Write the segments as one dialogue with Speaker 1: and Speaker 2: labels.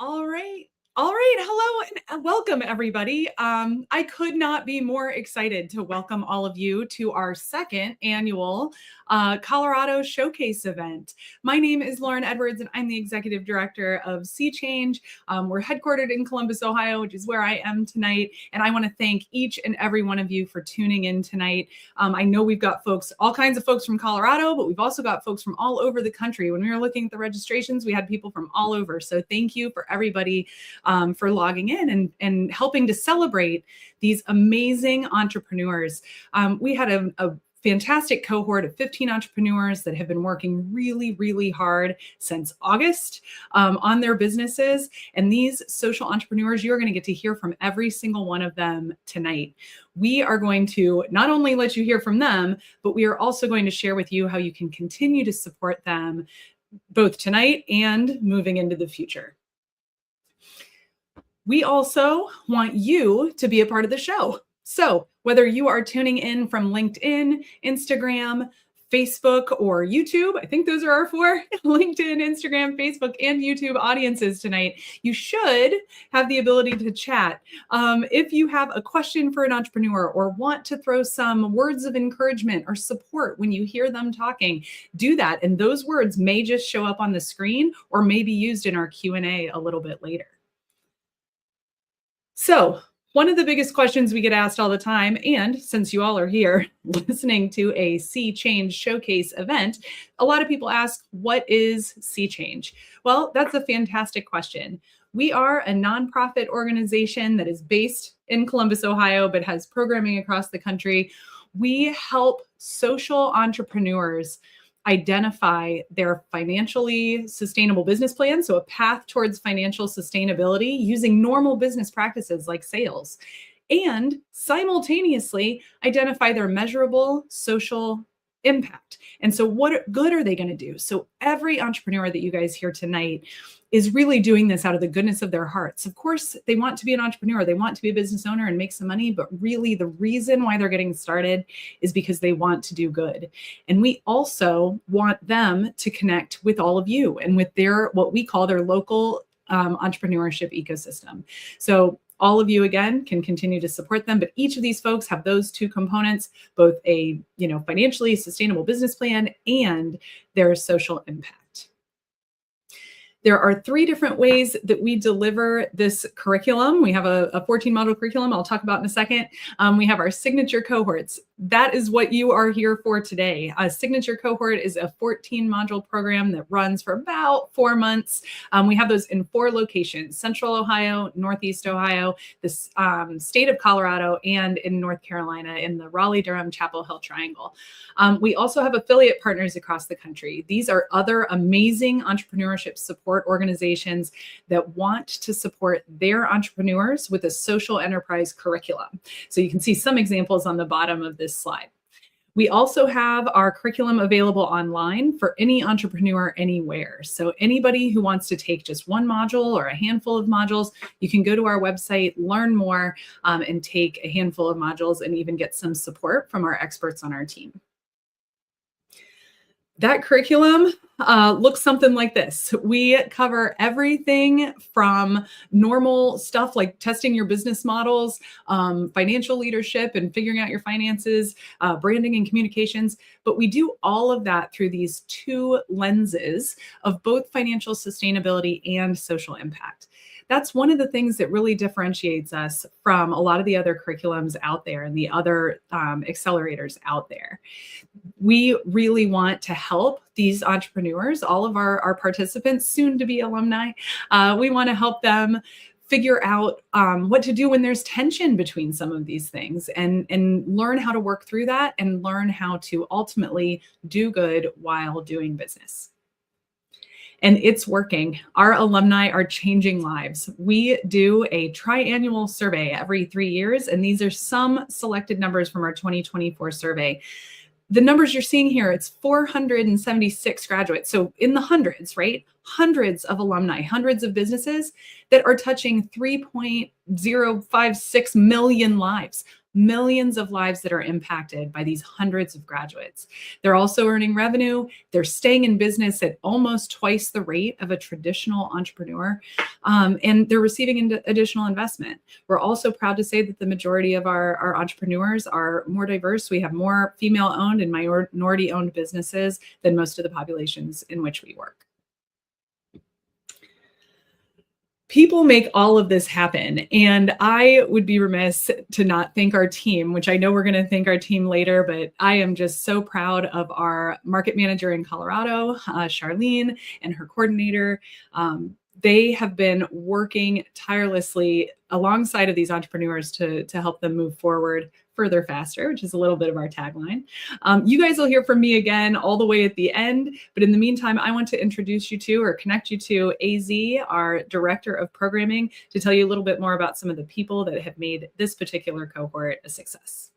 Speaker 1: All right. All right. Hello and welcome, everybody. I could not be more excited to welcome all of you to our second annual Colorado Showcase event. My name is Lauren Edwards, and I'm the executive director of Sea Change. We're headquartered in Columbus, Ohio, which is where I am tonight. And I want to thank each and every one of you for tuning in tonight. I know we've got folks, all kinds of folks from Colorado, but we've also got folks from all over the country. When we were looking at the registrations, we had people from all over. So thank you for everybody for logging in and helping to celebrate these amazing entrepreneurs. We had a fantastic cohort of 15 entrepreneurs that have been working really, really hard since August on their businesses. And these social entrepreneurs, you're going to get to hear from every single one of them tonight. We are going to not only let you hear from them, but we are also going to share with you how you can continue to support them both tonight and moving into the future. We also want you to be a part of the show. So whether you are tuning in from LinkedIn, Instagram, Facebook, or YouTube, I think those are our four LinkedIn, Instagram, Facebook, and YouTube audiences tonight. You should have the ability to chat. If you have a question for an entrepreneur or want to throw some words of encouragement or support when you hear them talking, do that. And those words may just show up on the screen or may be used in our Q&A a little bit later. So one of the biggest questions we get asked all the time, and since you all are here listening to a Sea Change Showcase event, a lot of people ask, what is Sea Change? Well, that's a fantastic question. We are a nonprofit organization that is based in Columbus, Ohio, but has programming across the country. We help social entrepreneurs identify their financially sustainable business plan, so a path towards financial sustainability using normal business practices like sales, and simultaneously identify their measurable social impact. And so what good are they going to do? So every entrepreneur that you guys hear tonight is really doing this out of the goodness of their hearts. Of course, they want to be an entrepreneur, they want to be a business owner and make some money, but really the reason why they're getting started is because they want to do good. And we also want them to connect with all of you and with their, what we call their local entrepreneurship ecosystem. So all of you, again, can continue to support them, but each of these folks have those two components, both a financially sustainable business plan and their social impact. There are 3 different ways that we deliver this curriculum. We have a 14 module curriculum I'll talk about in a second. We have our signature cohorts. That is what you are here for today. A signature cohort is a 14 module program that runs for about 4 months. We have those in 4 locations: Central Ohio, Northeast Ohio, the state of Colorado, and in North Carolina in the Raleigh-Durham Chapel Hill Triangle. We also have affiliate partners across the country. These are other amazing entrepreneurship support organizations that want to support their entrepreneurs with a social enterprise curriculum. So you can see some examples on the bottom of this slide. We also have our curriculum available online for any entrepreneur anywhere. So anybody who wants to take just one module or a handful of modules, you can go to our website, learn more, and take a handful of modules and even get some support from our experts on our team. That curriculum looks something like this. We cover everything from normal stuff like testing your business models, financial leadership and figuring out your finances, branding and communications. But we do all of that through these 2 lenses of both financial sustainability and social impact. That's one of the things that really differentiates us from a lot of the other curriculums out there and the other accelerators out there. We really want to help these entrepreneurs, all of our participants, soon to be alumni. We want to help them figure out what to do when there's tension between some of these things and learn how to work through that and learn how to ultimately do good while doing business. And it's working. Our alumni are changing lives. We do a triannual survey every 3 years, and these are some selected numbers from our 2024 survey. The numbers you're seeing here, it's 476 graduates, so in the hundreds, right? hundreds of alumni, hundreds of businesses that are touching 3.056 million lives. Millions of lives that are impacted by these hundreds of graduates. They're also earning revenue. They're staying in business at almost twice the rate of a traditional entrepreneur, and they're receiving additional investment. We're also proud to say that the majority of our entrepreneurs are more diverse. We have more female-owned and minority-owned businesses than most of the populations in which we work. People make all of this happen. And I would be remiss to not thank our team, which I know we're going to thank our team later, but I am just so proud of our market manager in Colorado, Charlene, and her coordinator. They have been working tirelessly alongside of these entrepreneurs to help them move forward further, faster, which is a little bit of our tagline. You guys will hear from me again all the way at the end. But in the meantime, I want to introduce you to or connect you to AZ, our Director of Programming, to tell you a little bit more about some of the people that have made this particular cohort a success.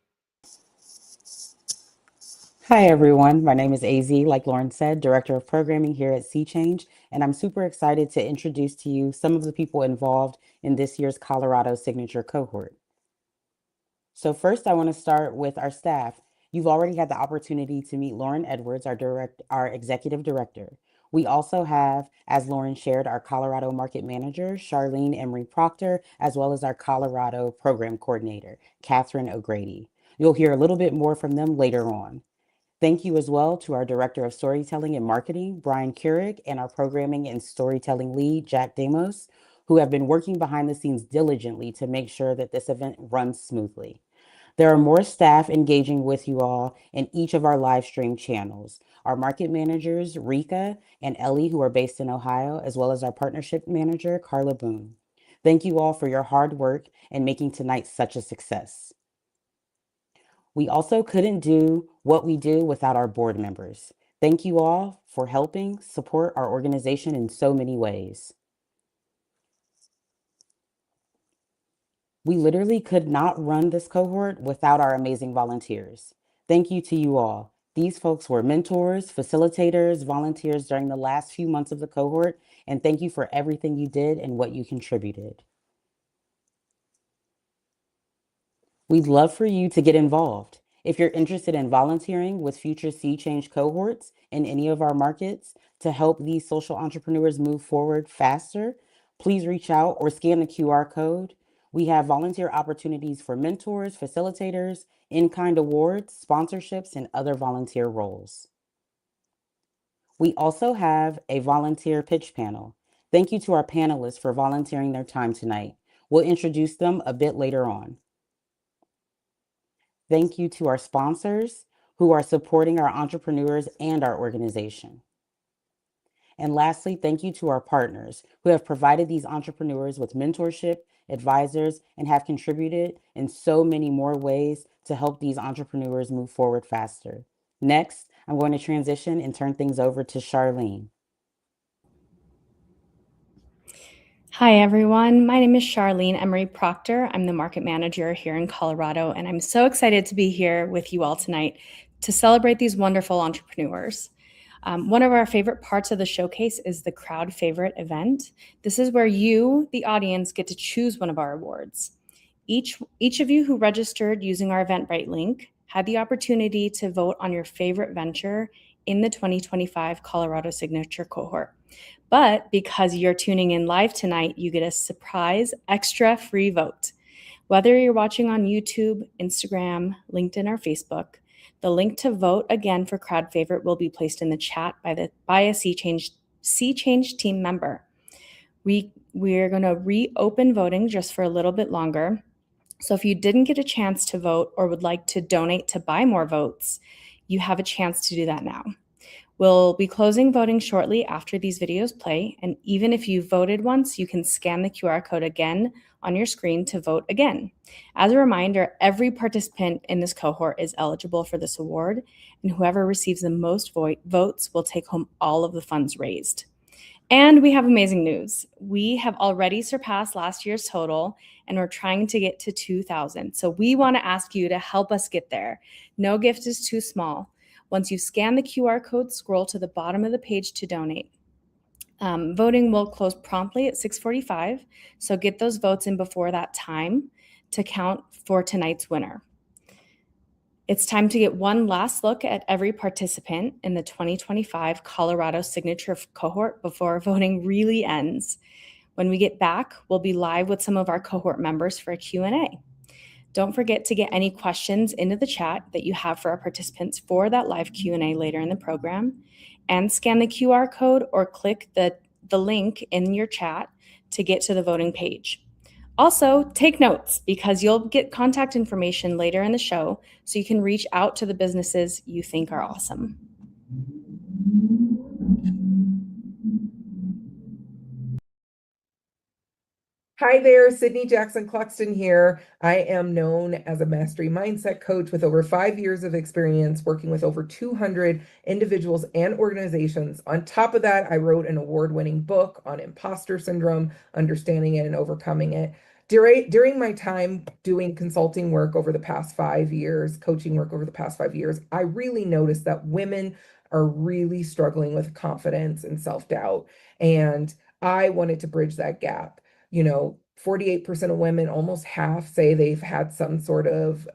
Speaker 2: Hi, everyone. My name is AZ, like Lauren said, Director of Programming here at SeaChange, and I'm super excited to introduce to you some of the people involved in this year's Colorado Signature Cohort. So first, I want to start with our staff. You've already had the opportunity to meet Lauren Edwards, our Executive Director. We also have, as Lauren shared, our Colorado Market Manager, Charlene Emery Proctor, as well as our Colorado Program Coordinator, Catherine O'Grady. You'll hear a little bit more from them later on. Thank you as well to our Director of Storytelling and Marketing, Brian Keurig, and our Programming and Storytelling Lead, Jack Damos, who have been working behind the scenes diligently to make sure that this event runs smoothly. There are more staff engaging with you all in each of our live stream channels. Our market managers, Rika and Ellie, who are based in Ohio, as well as our partnership manager, Carla Boone. Thank you all for your hard work and making tonight such a success. We also couldn't do what we do without our board members. Thank you all for helping support our organization in so many ways. We literally could not run this cohort without our amazing volunteers. Thank you to you all. These folks were mentors, facilitators, volunteers during the last few months of the cohort, and thank you for everything you did and what you contributed. We'd love for you to get involved. If you're interested in volunteering with future SeaChange cohorts in any of our markets to help these social entrepreneurs move forward faster, please reach out or scan the QR code. We have volunteer opportunities for mentors, facilitators, in-kind awards, sponsorships, and other volunteer roles. We also have a volunteer pitch panel. Thank you to our panelists for volunteering their time tonight. We'll introduce them a bit later on. Thank you to our sponsors who are supporting our entrepreneurs and our organization. And lastly, thank you to our partners who have provided these entrepreneurs with mentorship, advisors, and have contributed in so many more ways to help these entrepreneurs move forward faster. Next, I'm going to transition and turn things over to Charlene.
Speaker 3: Hi, everyone. My name is Charlene Emery Proctor. I'm the market manager here in Colorado, and I'm so excited to be here with you all tonight to celebrate these wonderful entrepreneurs. One of our favorite parts of the showcase is the crowd favorite event. This is where you, the audience, get to choose one of our awards. Each of you who registered using our Eventbrite link had the opportunity to vote on your favorite venture in the 2025 Colorado Signature Cohort. But because you're tuning in live tonight, you get a surprise extra free vote. Whether you're watching on YouTube, Instagram, LinkedIn, or Facebook, the link to vote again for crowd favorite will be placed in the chat by a SeaChange team member. We're going to reopen voting just for a little bit longer. So if you didn't get a chance to vote or would like to donate to buy more votes, you have a chance to do that now. We'll be closing voting shortly after these videos play, and even if you voted once, you can scan the QR code again on your screen to vote again. As a reminder, every participant in this cohort is eligible for this award, and whoever receives the most votes will take home all of the funds raised. And we have amazing news. We have already surpassed last year's total, and we're trying to get to 2,000. So we want to ask you to help us get there. No gift is too small. Once you scan the QR code, scroll to the bottom of the page to donate. Voting will close promptly at 6:45, so get those votes in before that time to count for tonight's winner. It's time to get one last look at every participant in the 2025 Colorado Signature Cohort before voting really ends. When we get back, we'll be live with some of our cohort members for a Q&A. Don't forget to get any questions into the chat that you have for our participants for that live Q&A later in the program, and scan the QR code or click the link in your chat to get to the voting page. Also, take notes because you'll get contact information later in the show so you can reach out to the businesses you think are awesome.
Speaker 4: Hi there, Sydney Jackson Cluxton here. I am known as a mastery mindset coach with over 5 years of experience working with over 200 individuals and organizations. On top of that, I wrote an award-winning book on imposter syndrome, understanding it and overcoming it. During my time doing consulting work over the past 5 years, coaching work over the past 5 years, I really noticed that women are really struggling with confidence and self-doubt. And I wanted to bridge that gap. 48% of women, almost half, say they've had some sort of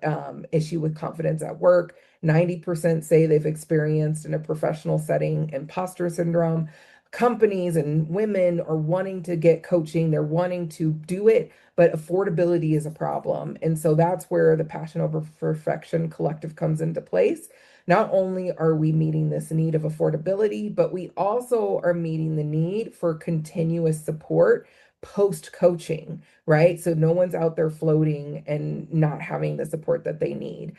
Speaker 4: issue with confidence at work. 90% say they've experienced in a professional setting imposter syndrome. Companies and women are wanting to get coaching. They're wanting to do it, but affordability is a problem. And so that's where the Passion Over Perfection Collective comes into place. Not only are we meeting this need of affordability, but we also are meeting the need for continuous support post-coaching, right? So no one's out there floating and not having the support that they need.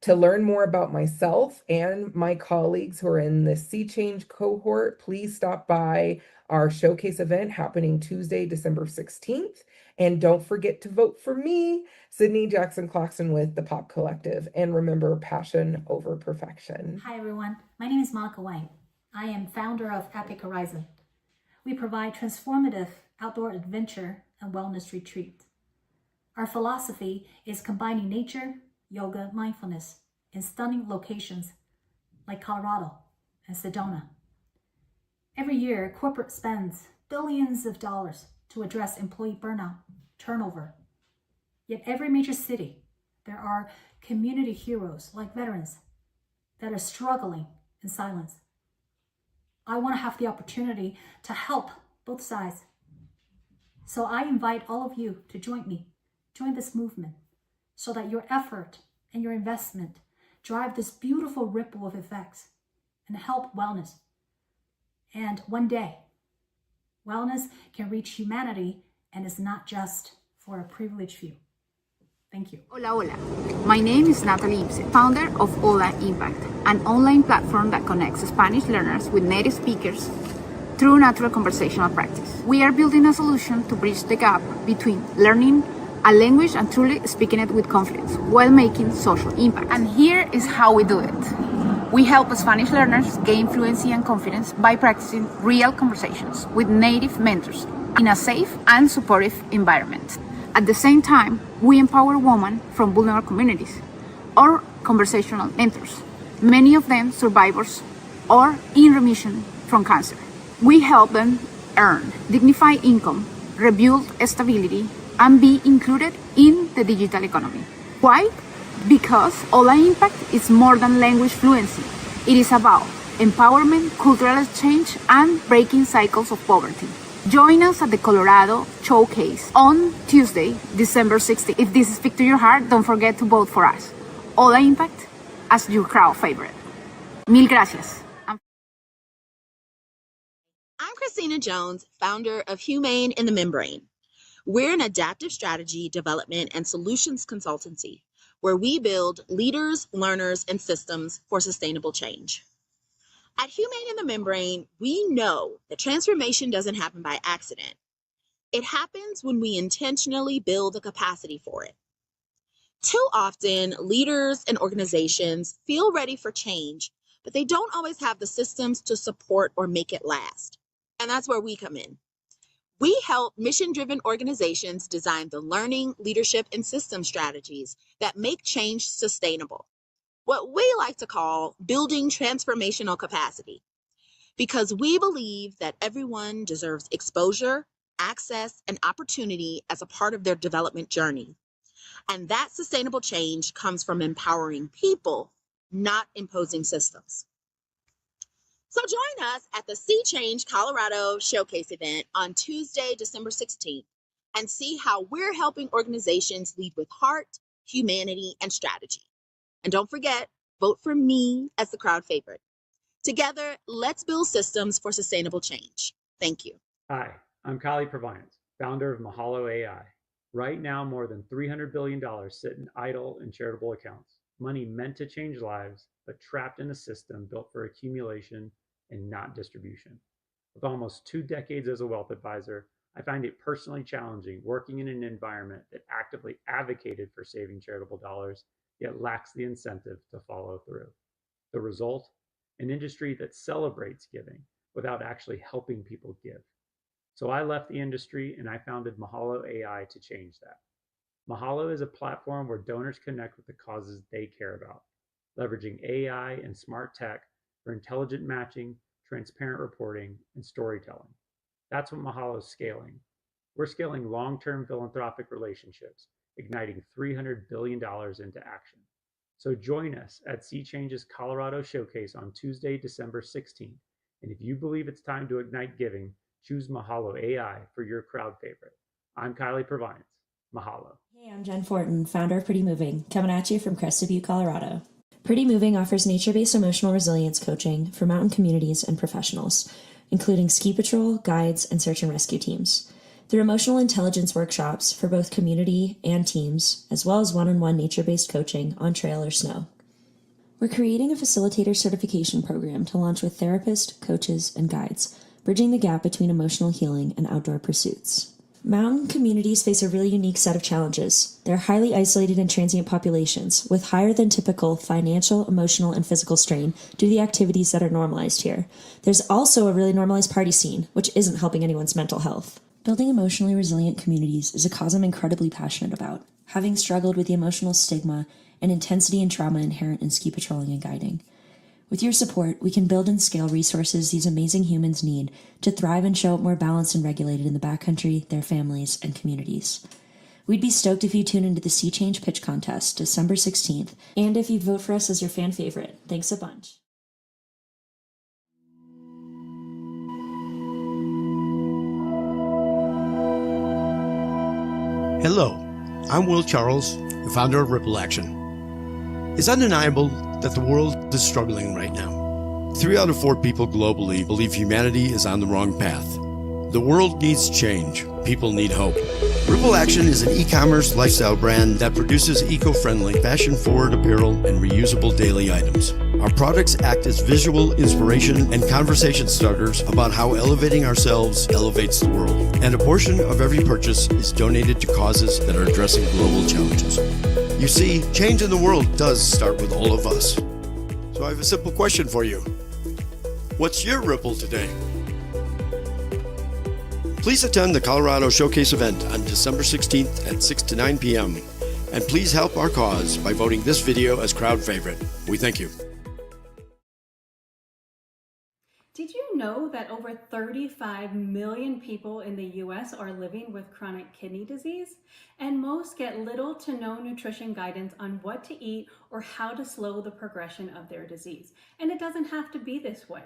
Speaker 4: To learn more about myself and my colleagues who are in the Sea Change cohort, please stop by our showcase event happening Tuesday, December 16th. And don't forget to vote for me, Sydney Jackson Cluxton with the Pop Collective. And remember, passion over perfection.
Speaker 5: Hi, everyone. My name is Monica Wang. I am founder of Epic Horizon. We provide transformative outdoor adventure and wellness retreat. Our philosophy is combining nature, yoga, mindfulness in stunning locations like Colorado and Sedona. Every year, corporate spends billions of dollars to address employee burnout, turnover. Yet every major city, there are community heroes like veterans that are struggling in silence. I want to have the opportunity to help both sides. So I invite all of you to join me, join this movement, so that your effort and your investment drive this beautiful ripple of effects and help wellness. And one day, wellness can reach humanity and is not just for a privileged few. Thank you.
Speaker 6: Hola, hola. My name is Natalie Ibsen, founder of Hola Impact, an online platform that connects Spanish learners with native speakers through natural conversational practice. We are building a solution to bridge the gap between learning a language and truly speaking it with confidence while making social impact. And here is how we do it. We help Spanish learners gain fluency and confidence by practicing real conversations with native mentors in a safe and supportive environment. At the same time, we empower women from vulnerable communities or conversational mentors, many of them survivors or in remission from cancer. We help them earn dignified income, rebuild stability, and be included in the digital economy. Why? Because Hola Impact is more than language fluency. It is about empowerment, cultural exchange, and breaking cycles of poverty. Join us at the Colorado Showcase on Tuesday, December 16th. If this speaks to your heart, don't forget to vote for us. Hola Impact as your crowd favorite. Mil gracias.
Speaker 7: I'm Christina Jones, founder of Humane in the Membrane. We're an adaptive strategy development and solutions consultancy where we build leaders, learners, and systems for sustainable change. At Humane in the Membrane, we know that transformation doesn't happen by accident. It happens when we intentionally build the capacity for it. Too often, leaders and organizations feel ready for change, but they don't always have the systems to support or make it last. And that's where we come in. We help mission-driven organizations design the learning, leadership, and system strategies that make change sustainable. What we like to call building transformational capacity. because we believe that everyone deserves exposure, access, and opportunity as a part of their development journey. And that sustainable change comes from empowering people, not imposing systems. So join us at the Sea Change Colorado Showcase event on Tuesday, December 16th, and see how we're helping organizations lead with heart, humanity, and strategy. And don't forget, vote for me as the crowd favorite. Together, let's build systems for sustainable change. Thank you.
Speaker 8: Hi, I'm Kylie Provines, founder of Mahalo AI. Right now, more than $300 billion sit in idle and charitable accounts. Money meant to change lives, but trapped in a system built for accumulation and not distribution. With almost 2 decades as a wealth advisor, I find it personally challenging working in an environment that actively advocated for saving charitable dollars, yet lacks the incentive to follow through. The result? An industry that celebrates giving without actually helping people give. So I left the industry and I founded Mahalo AI to change that. Mahalo is a platform where donors connect with the causes they care about, leveraging AI and smart tech for intelligent matching, transparent reporting, and storytelling. That's what Mahalo is scaling. We're scaling long-term philanthropic relationships, igniting $300 billion into action. So join us at Sea Change's Colorado Showcase on Tuesday, December 16th. And if you believe it's time to ignite giving, choose Mahalo AI for your crowd favorite. I'm Kylie Provines. Mahalo.
Speaker 9: Hey, I'm Jen Fortin, founder of Pretty Moving, coming at you from Crested Butte, Colorado. Pretty Moving offers nature-based emotional resilience coaching for mountain communities and professionals, including ski patrol, guides, and search and rescue teams. Through emotional intelligence workshops for both community and teams, as well as one-on-one nature-based coaching on trail or snow. We're creating a facilitator certification program to launch with therapists, coaches, and guides, bridging the gap between emotional healing and outdoor pursuits. Mountain communities face a really unique set of challenges. They're highly isolated and transient populations, with higher than typical financial, emotional, and physical strain due to the activities that are normalized here. There's also a really normalized party scene, which isn't helping anyone's mental health. Building emotionally resilient communities is a cause I'm incredibly passionate about, having struggled with the emotional stigma and intensity and trauma inherent in ski patrolling and guiding. With your support, we can build and scale resources these amazing humans need to thrive and show up more balanced and regulated in the backcountry, their families, and communities. We'd be stoked if you tune into the Sea Change Pitch Contest, December 16th, and if you'd vote for us as your fan favorite. Thanks a bunch.
Speaker 10: Hello, I'm Will Charles, the founder of Ripple Action. It's undeniable that the world is struggling right now. 3 out of 4 people globally believe humanity is on the wrong path. The world needs change. People need hope. Ripple Action is an e-commerce lifestyle brand that produces eco-friendly, fashion-forward apparel and reusable daily items. Our products act as visual inspiration and conversation starters about how elevating ourselves elevates the world. And a portion of every purchase is donated to causes that are addressing global challenges. You see, change in the world does start with all of us. So I have a simple question for you. What's your ripple today? Please attend the Colorado Showcase event on December 16th at 6 to 9 p.m. And please help our cause by voting this video as crowd favorite. We thank you.
Speaker 11: Did you know that over 35 million people in the US are living with chronic kidney disease? And most get little to no nutrition guidance on what to eat or how to slow the progression of their disease. And it doesn't have to be this way.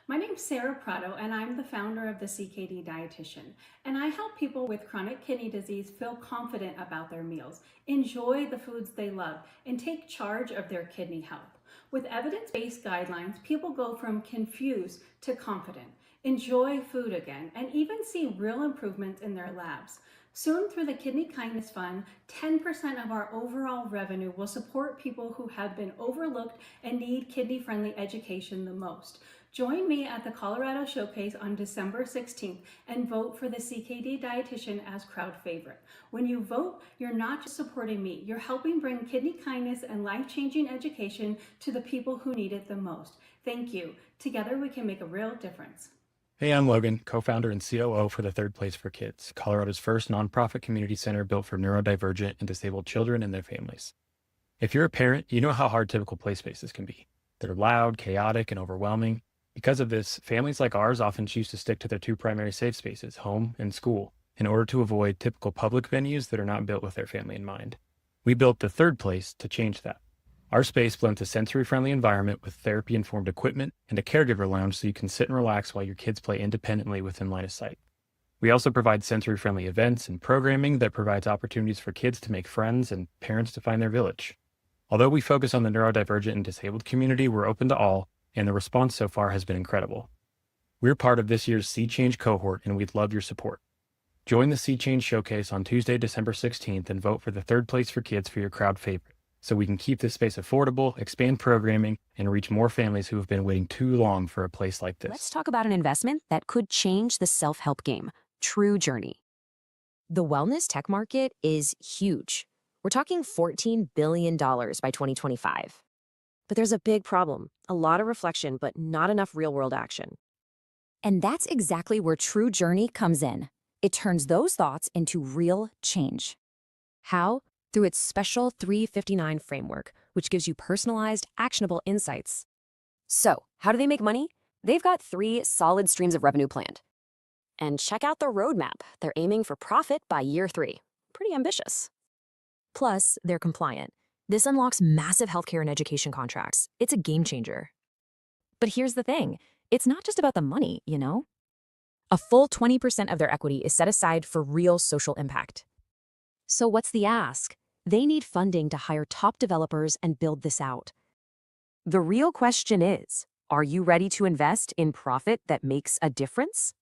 Speaker 11: My name's Sarah Prado, and I'm the founder of the CKD Dietitian. And I help people with chronic kidney disease feel confident about their meals, enjoy the foods they love, and take charge of their kidney health. With evidence-based guidelines, people go from confused to confident, enjoy food again, and even see real improvements in their labs. Soon, through the Kidney Kindness Fund, 10% of our overall revenue will support people who have been overlooked and need kidney-friendly education the most. Join me at the Colorado Showcase on December 16th and vote for the CKD Dietitian as crowd favorite. When you vote, you're not just supporting me, you're helping bring kidney kindness and life-changing education to the people who need it the most. Thank you. Together we can make a real difference.
Speaker 12: Hey, I'm Logan, co-founder and COO for the Third Place for Kids, Colorado's first nonprofit community center built for neurodivergent and disabled children and their families. If you're a parent, you know how hard typical play spaces can be. They're loud, chaotic, and overwhelming. Because of this, families like ours often choose to stick to their two primary safe spaces, home and school, in order to avoid typical public venues that are not built with their family in mind. We built the Third Place to change that. Our space blends a sensory-friendly environment with therapy-informed equipment and a caregiver lounge so you can sit and relax while your kids play independently within line of sight. We also provide sensory-friendly events and programming that provides opportunities for kids to make friends and parents to find their village. Although we focus on the neurodivergent and disabled community, we're open to all, and the response so far has been incredible. We're part of this year's Sea Change cohort, and we'd love your support. Join the Sea Change Showcase on Tuesday, December 16th, and vote for the Third Place for Kids for your crowd favorite, so we can keep this space affordable, expand programming, and reach more families who have been waiting too long for a place like this.
Speaker 13: Let's talk about an investment that could change the self-help game, True Journey. The wellness tech market is huge. We're talking $14 billion by 2025. But there's a big problem, a lot of reflection, but not enough real-world action. And that's exactly where True Journey comes in. It turns those thoughts into real change. How? Through its special 359 framework, which gives you personalized, actionable insights. So, how do they make money? They've got 3 solid streams of revenue planned. And check out the roadmap. They're aiming for profit by year 3. Pretty ambitious. Plus, they're compliant. This unlocks massive healthcare and education contracts. It's a game changer. But here's the thing. It's not just about the money, you know? A full 20% of their equity is set aside for real social impact. So what's the ask? They need funding to hire top developers and build this out. The real question is, are you ready to invest in profit that makes a difference?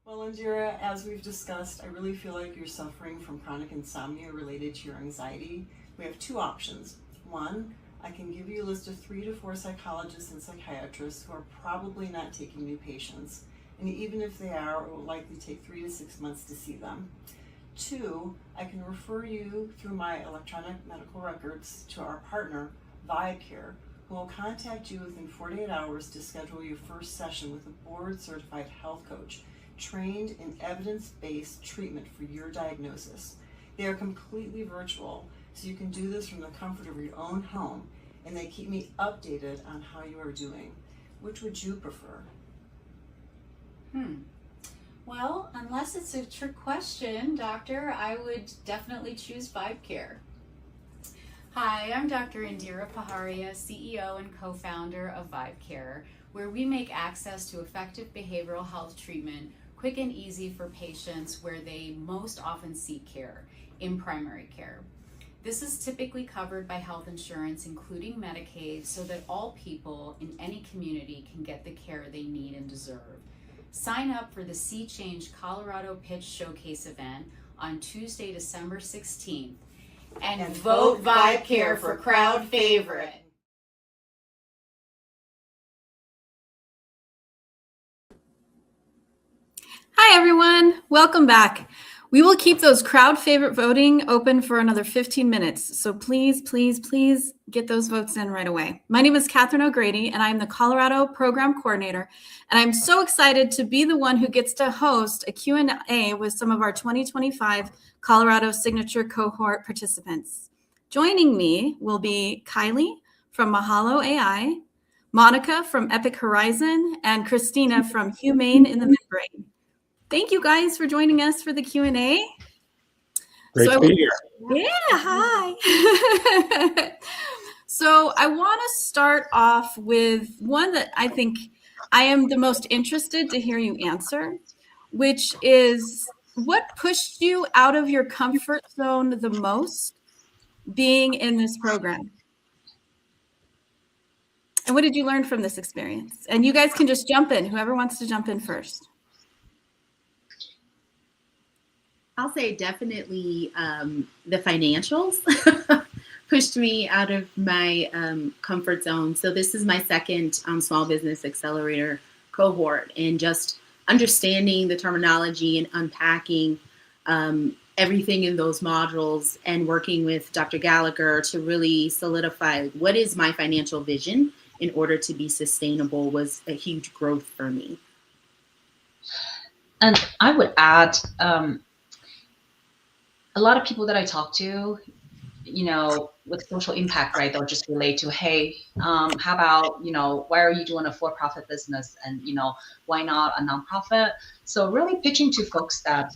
Speaker 14: Well, Indira, as we've discussed, I really feel like you're suffering from chronic insomnia related to your anxiety. We have 2 options. 1, I can give you a list of 3 to 4 psychologists and psychiatrists who are probably not taking new patients. And even if they are, it will likely take 3 to 6 months to see them. 2, I can refer you through my electronic medical records to our partner, VibeCare, who will contact you within 48 hours to schedule your first session with a board-certified health coach trained in evidence-based treatment for your diagnosis. They are completely virtual, so you can do this from the comfort of your own home, and they keep me updated on how you are doing. Which would you prefer?
Speaker 15: Well, unless it's a trick question, doctor, I would definitely choose VibeCare. Hi, I'm Dr. Indira Paharia, CEO and co-founder of VibeCare, where we make access to effective behavioral health treatment quick and easy for patients where they most often seek care, in primary care. This is typically covered by health insurance, including Medicaid, so that all people in any community can get the care they need and deserve. Sign up for the Sea Change Colorado Pitch Showcase event on Tuesday, December 16th, and vote VibeCare for crowd favorite.
Speaker 1: Hi, everyone. Welcome back. We will keep those crowd favorite voting open for another 15 minutes. So please, please, please get those votes in right away. My name is Catherine O'Grady, and I'm the Colorado Program Coordinator. And I'm so excited to be the one who gets to host a Q&A with some of our 2025 Colorado Signature Cohort participants. Joining me will be Kylie from Mahalo AI, Monica from Epic Horizon, and Christina from Humane in the Membrane. Thank you guys for joining us for the Q&A.
Speaker 8: Great to be here.
Speaker 1: Yeah, hi. So I want to start off with one that I think I am the most interested to hear you answer, which is what pushed you out of your comfort zone the most being in this program? And what did you learn from this experience? And you guys can just jump in, whoever wants to jump in first.
Speaker 16: I'll say definitely the financials pushed me out of my comfort zone. So this is my second Small Business Accelerator cohort, and just understanding the terminology and unpacking everything in those modules and working with Dr. Gallagher to really solidify what is my financial vision in order to be sustainable was a huge growth for me.
Speaker 17: And I would add, a lot of people that I talk to, with social impact, right, they'll just relate to, hey, how about, why are you doing a for-profit business, and, why not a nonprofit? So really pitching to folks that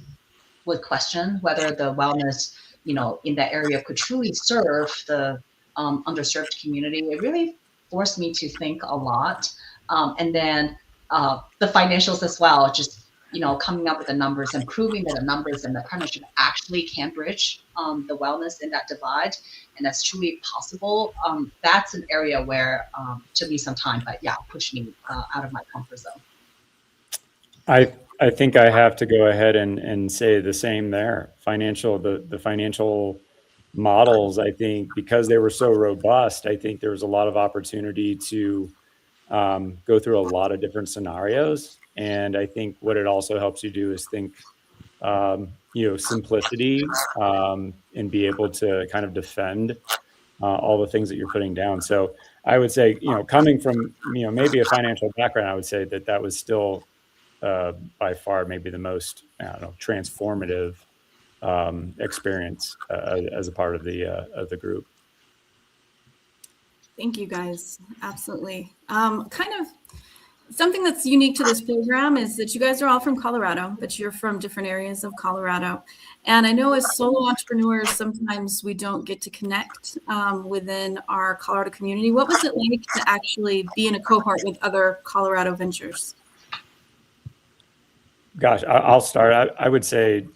Speaker 17: would question whether the wellness, in that area could truly serve the underserved community. It really forced me to think a lot. And then the financials as well, just coming up with the numbers and proving that the numbers and the partnership actually can bridge the wellness in that divide, and that's truly possible. That's an area where took me some time, but yeah, pushed me out of my comfort zone.
Speaker 8: I think I have to go ahead and say the same there. The financial models, I think, because they were so robust, I think there was a lot of opportunity to go through a lot of different scenarios. And I think what it also helps you do is think, simplicity, and be able to kind of defend all the things that you're putting down. So I would say, coming from, maybe a financial background, I would say that was still by far maybe the most, transformative experience as a part of the group.
Speaker 18: Thank you, guys. Absolutely. Kind of something that's unique to this program is that you guys are all from Colorado, but you're from different areas of Colorado. And I know as solo entrepreneurs, sometimes we don't get to connect within our Colorado community. What was it like to actually be in a cohort with other Colorado ventures?
Speaker 8: Gosh, I'll start. I would say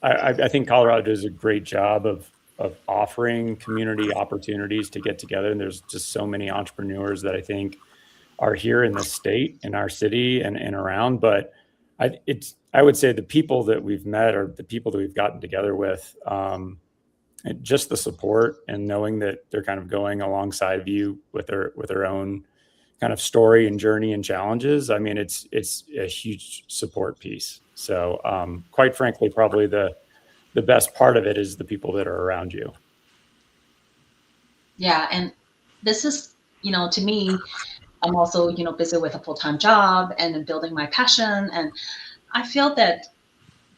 Speaker 8: I think Colorado does a great job of offering community opportunities to get together. And there's just so many entrepreneurs that I think are here in the state, in our city and around. But I would say the people that we've met are the people that we've gotten together with, and just the support and knowing that they're kind of going alongside of you with their own kind of story and journey and challenges. I mean, it's a huge support piece. So quite frankly, probably the best part of it is the people that are around you.
Speaker 17: Yeah. And this is, to me, I'm also, busy with a full-time job and building my passion. And I feel that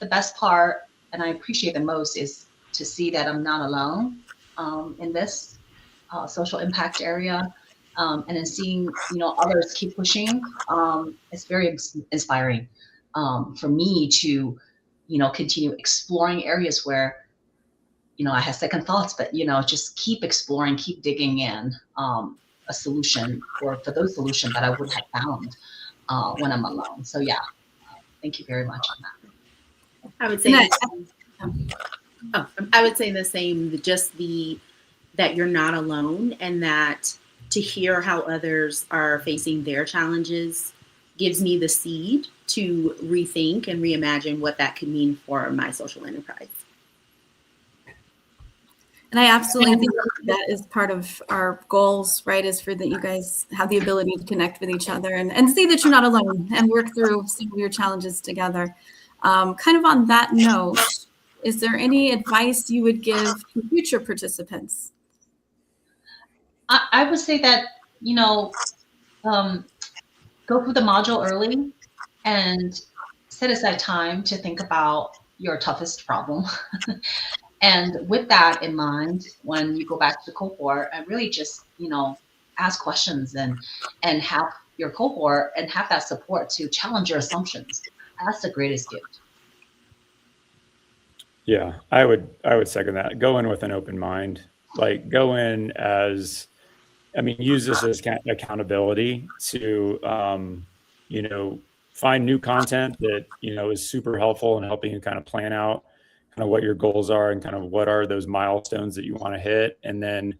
Speaker 17: the best part, and I appreciate the most, is to see that I'm not alone in this social impact area. And then seeing, others keep pushing, it's very inspiring for me to, continue exploring areas where, I have second thoughts, but, just keep exploring, keep digging in a solution for those solutions that I would have found when I'm alone. So yeah, thank you very much on that.
Speaker 16: I would say, I would say the same, that you're not alone, and that to hear how others are facing their challenges gives me the seed to rethink and reimagine what that could mean for my social enterprise.
Speaker 18: And I absolutely think that is part of our goals, right? Is for that you guys have the ability to connect with each other and see that you're not alone and work through some of your challenges together. Kind of on that note, is there any advice you would give to future participants?
Speaker 17: I would say that, go through the module early and set aside time to think about your toughest problem. And with that in mind, when you go back to the cohort, and really just, ask questions and have your cohort and have that support to challenge your assumptions. That's the greatest gift.
Speaker 8: Yeah, I would second that. Go in with an open mind. Like, go in as, use this as accountability to, find new content that, is super helpful in helping you kind of plan out kind of what your goals are and kind of what are those milestones that you want to hit. And then,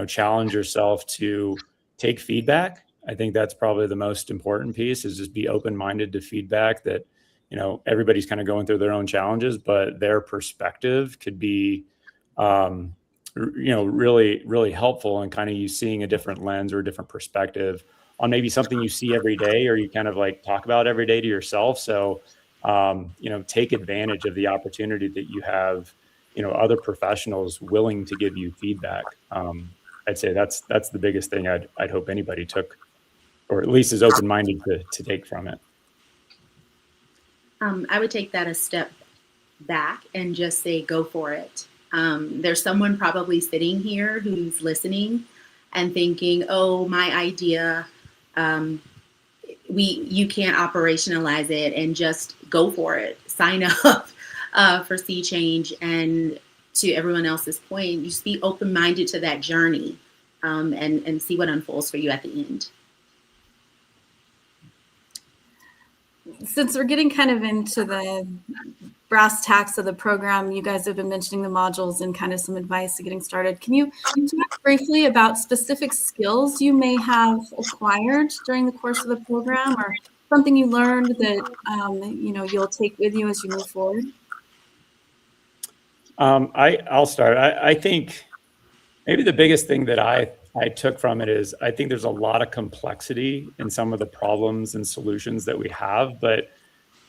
Speaker 8: challenge yourself to take feedback. I think that's probably the most important piece, is just be open-minded to feedback that, everybody's kind of going through their own challenges, but their perspective could be, really, really helpful in kind of you seeing a different lens or a different perspective on maybe something you see every day or you kind of like talk about every day to yourself. So, take advantage of the opportunity that you have, other professionals willing to give you feedback. I'd say that's the biggest thing I'd hope anybody took, or at least is open-minded to take from it.
Speaker 16: I would take that a step back and just say, go for it. There's someone probably sitting here who's listening and thinking, oh, my idea, you can't operationalize it, and just go for it. Sign up for Sea Change. And to everyone else's point, just be open-minded to that journey, and see what unfolds for you at the end.
Speaker 18: Since we're getting kind of into the brass tacks of the program, you guys have been mentioning the modules and kind of some advice to getting started. Can you talk briefly about specific skills you may have acquired during the course of the program, or something you learned that you'll take with you as you move forward?
Speaker 8: I'll start. I think maybe the biggest thing that I took from it is I think there's a lot of complexity in some of the problems and solutions that we have, but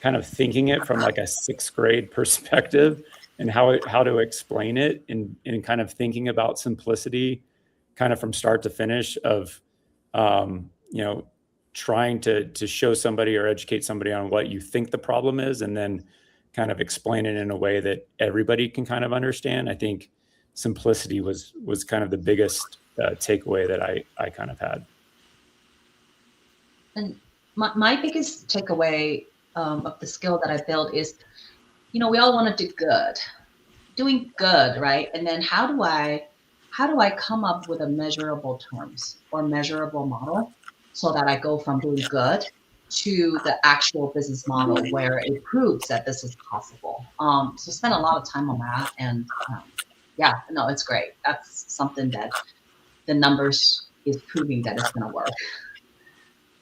Speaker 8: kind of thinking it from like a 6th grade perspective and how to explain it, and kind of thinking about simplicity kind of from start to finish of, trying to show somebody or educate somebody on what you think the problem is, and then kind of explain it in a way that everybody can kind of understand. I think simplicity was kind of the biggest takeaway that I kind of had.
Speaker 17: And my biggest takeaway of the skill that I built is, we all want to do good, doing good, right? And then how do I come up with a measurable terms or measurable model so that I go from doing good to the actual business model where it proves that this is possible. So spend a lot of time on that, and it's great. That's something that the numbers is proving that it's going to work.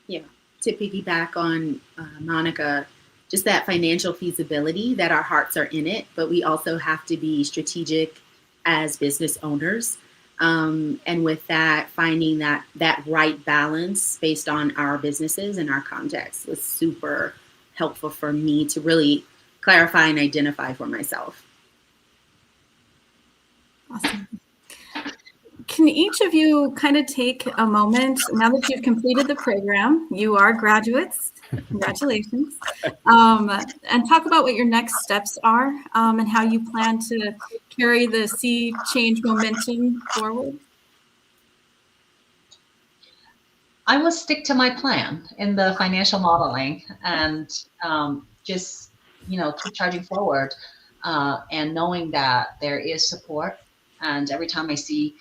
Speaker 16: Yeah, to piggyback on Monica, just that financial feasibility, that our hearts are in it, but we also have to be strategic as business owners. And with that, finding that right balance based on our businesses and our context was super helpful for me to really clarify and identify for myself.
Speaker 18: Awesome. Can each of you kind of take a moment, now that you've completed the program, you are graduates, congratulations, and talk about what your next steps are, and how you plan to carry the Sea Change momentum forward?
Speaker 17: I will stick to my plan in the financial modeling, and just, keep charging forward, and knowing that there is support. And every time I see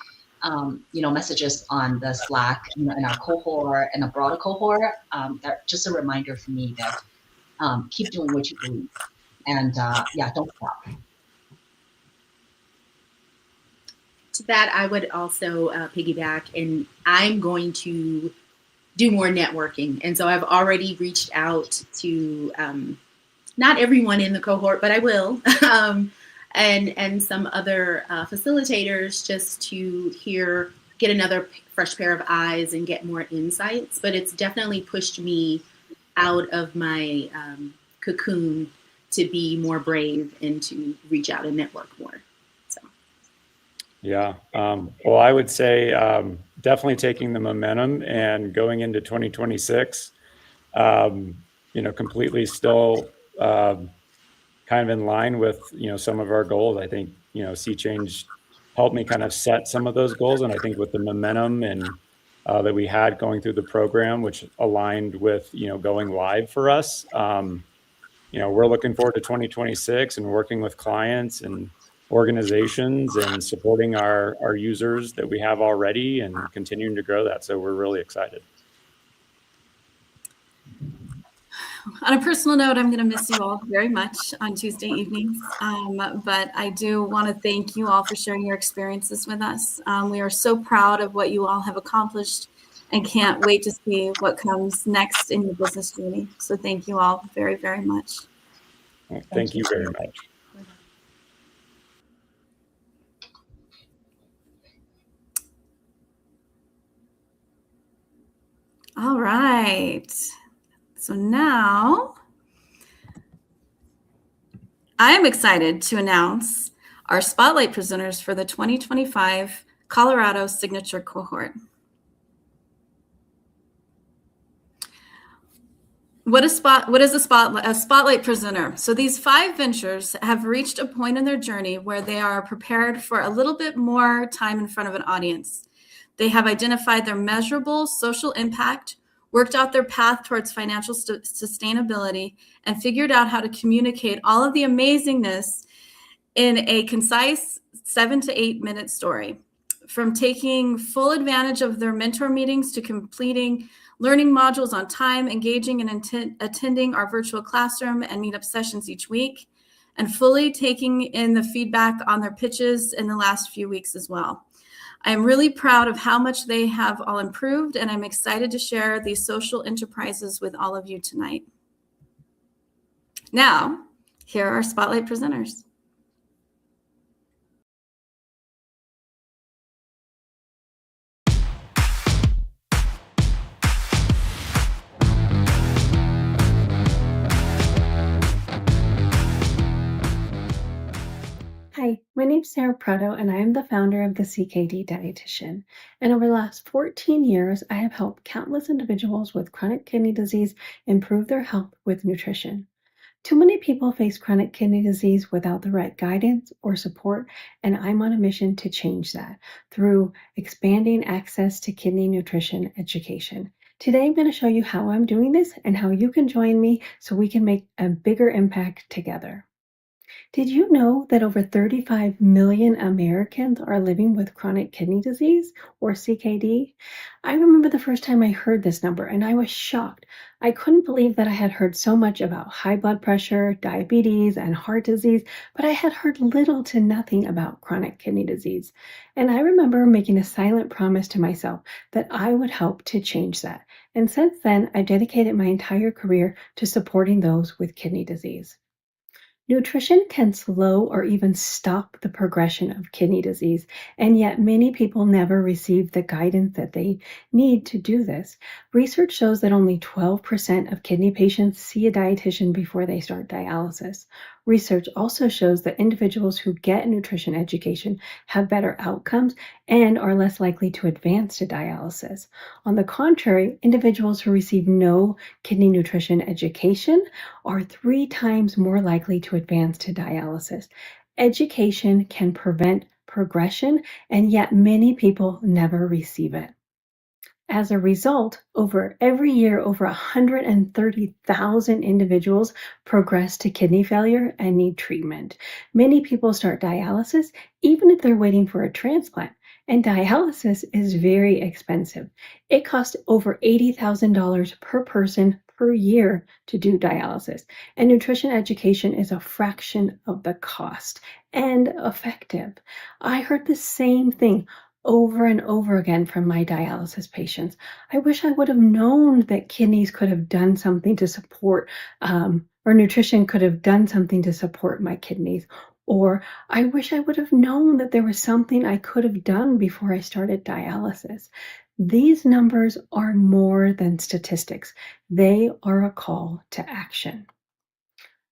Speaker 17: messages on the Slack, in our cohort and a broader cohort, that's just a reminder for me that keep doing what you believe, and don't stop.
Speaker 16: To that, I would also piggyback, and I'm going to do more networking. And so I've already reached out to not everyone in the cohort, but I will, and some other facilitators, just to get another fresh pair of eyes and get more insights. But it's definitely pushed me out of my cocoon to be more brave and to reach out and network more. So.
Speaker 8: Yeah. Well, I would say definitely taking the momentum and going into 2026, completely still kind of in line with, some of our goals. I think, Sea Change helped me kind of set some of those goals. And I think with the momentum and that we had going through the program, which aligned with, going live for us, we're looking forward to 2026 and working with clients and organizations and supporting our users that we have already and continuing to grow that. So we're really excited.
Speaker 18: On a personal note, I'm going to miss you all very much on Tuesday evenings, but I do want to thank you all for sharing your experiences with us. We are so proud of what you all have accomplished and can't wait to see what comes next in your business journey. So thank you all very, very much.
Speaker 8: Well, thank you very much.
Speaker 18: All right. So now I am excited to announce our spotlight presenters for the 2025 Colorado Signature Cohort. What is a spotlight? A spotlight presenter. So these 5 ventures have reached a point in their journey where they are prepared for a little bit more time in front of an audience. They have identified their measurable social impact, worked out their path towards financial sustainability, and figured out how to communicate all of the amazingness in a concise 7 to 8 minute story. From taking full advantage of their mentor meetings to completing learning modules on time, engaging and attending our virtual classroom and meetup sessions each week, and fully taking in the feedback on their pitches in the last few weeks as well. I'm really proud of how much they have all improved, and I'm excited to share these social enterprises with all of you tonight. Now, here are our spotlight presenters.
Speaker 11: Hi, my name is Sarah Prado, and I am the founder of the CKD Dietitian. And over the last 14 years, I have helped countless individuals with chronic kidney disease improve their health with nutrition. Too many people face chronic kidney disease without the right guidance or support, and I'm on a mission to change that through expanding access to kidney nutrition education. Today, I'm going to show you how I'm doing this and how you can join me so we can make a bigger impact together. Did you know that over 35 million Americans are living with chronic kidney disease, or CKD? I remember the first time I heard this number and I was shocked. I couldn't believe that I had heard so much about high blood pressure, diabetes, and heart disease, but I had heard little to nothing about chronic kidney disease. And I remember making a silent promise to myself that I would help to change that. And since then, I've dedicated my entire career to supporting those with kidney disease. Nutrition can slow or even stop the progression of kidney disease, and yet many people never receive the guidance that they need to do this. Research shows that only 12% of kidney patients see a dietitian before they start dialysis. Research also shows that individuals who get nutrition education have better outcomes and are less likely to advance to dialysis. On the contrary, individuals who receive no kidney nutrition education are 3 times more likely to advance to dialysis. Education can prevent progression, and yet many people never receive it. As a result, every year, over 130,000 individuals progress to kidney failure and need treatment. Many people start dialysis even if they're waiting for a transplant, and dialysis is very expensive. It costs over $80,000 per person per year to do dialysis, and nutrition education is a fraction of the cost and effective. I heard the same thing over and over again from my dialysis patients. I wish I would have known that kidneys could have done something to support, or nutrition could have done something to support my kidneys. Or I wish I would have known that there was something I could have done before I started dialysis. These numbers are more than statistics. They are a call to action.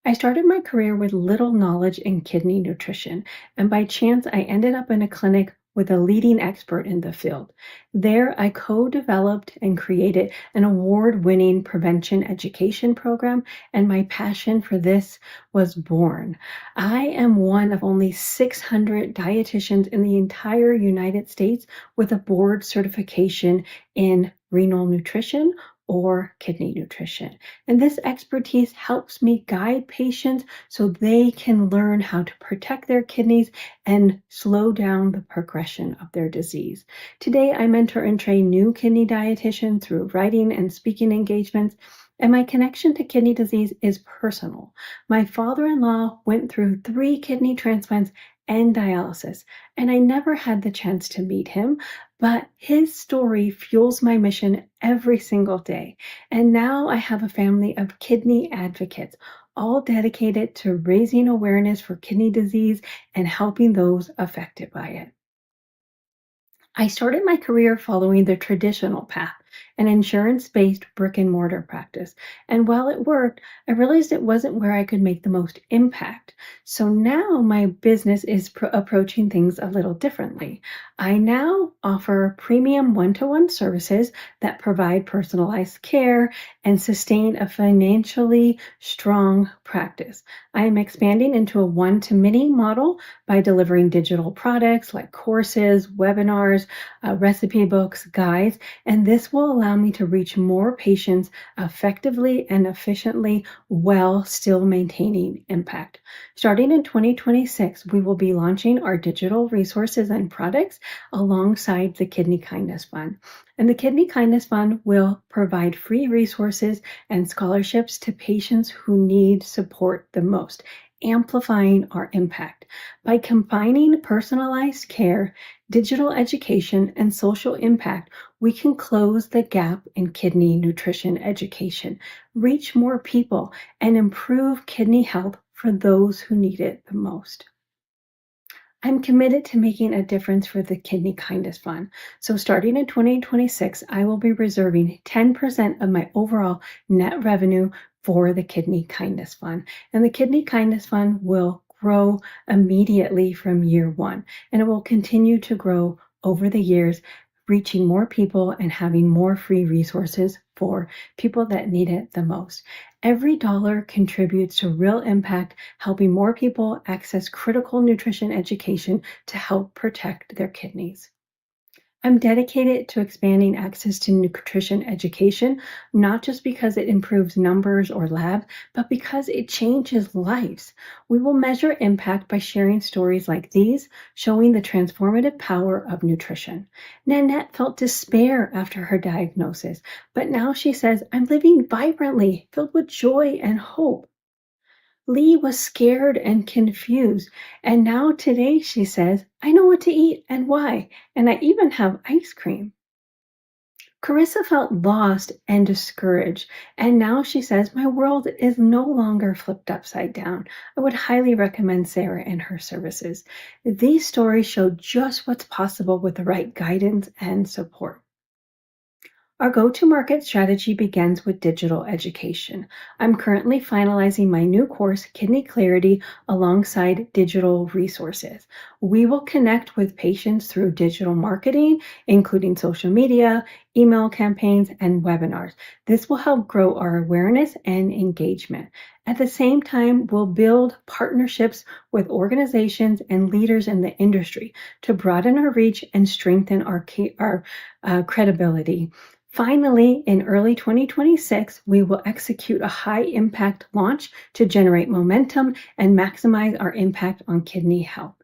Speaker 11: I started my career with little knowledge in kidney nutrition, and by chance I ended up in a clinic with a leading expert in the field. There, I co-developed and created an award-winning prevention education program, and my passion for this was born. I am one of only 600 dietitians in the entire United States with a board certification in renal nutrition or kidney nutrition. And this expertise helps me guide patients so they can learn how to protect their kidneys and slow down the progression of their disease. Today, I mentor and train new kidney dietitians through writing and speaking engagements, and my connection to kidney disease is personal. My father-in-law went through 3 kidney transplants and dialysis, and I never had the chance to meet him, but his story fuels my mission every single day. And now I have a family of kidney advocates, all dedicated to raising awareness for kidney disease and helping those affected by it. I started my career following the traditional path an insurance-based brick-and-mortar practice. And while it worked, I realized it wasn't where I could make the most impact. So now my business is approaching things a little differently. I now offer premium one-to-one services that provide personalized care and sustain a financially strong practice. I am expanding into a one-to-many model by delivering digital products like courses, webinars, recipe books, guides, and this will allow me to reach more patients effectively and efficiently while still maintaining impact. Starting in 2026, we will be launching our digital resources and products alongside the Kidney Kindness Fund. And the Kidney Kindness Fund will provide free resources and scholarships to patients who need support the most, amplifying our impact. By combining personalized care, digital education, and social impact, we can close the gap in kidney nutrition education, reach more people, and improve kidney health for those who need it the most. I'm committed to making a difference for the Kidney Kindness Fund. So starting in 2026, I will be reserving 10% of my overall net revenue for the Kidney Kindness Fund. And the Kidney Kindness Fund will grow immediately from year one, and it will continue to grow over the years, reaching more people and having more free resources for people that need it the most. Every dollar contributes to real impact, helping more people access critical nutrition education to help protect their kidneys. I'm dedicated to expanding access to nutrition education, not just because it improves numbers or labs, but because it changes lives. We will measure impact by sharing stories like these, showing the transformative power of nutrition. Nanette felt despair after her diagnosis, but now she says, I'm living vibrantly, filled with joy and hope. Lee was scared and confused, and now today she says, I know what to eat and why, and I even have ice cream. Carissa felt lost and discouraged, and now she says, my world is no longer flipped upside down. I would highly recommend Sarah and her services. These stories show just what's possible with the right guidance and support. Our go-to-market strategy begins with digital education. I'm currently finalizing my new course, Kidney Clarity, alongside digital resources. We will connect with patients through digital marketing, including social media, email campaigns, and webinars. This will help grow our awareness and engagement. At the same time, we'll build partnerships with organizations and leaders in the industry to broaden our reach and strengthen our credibility. Finally, in early 2026, we will execute a high-impact launch to generate momentum and maximize our impact on kidney health.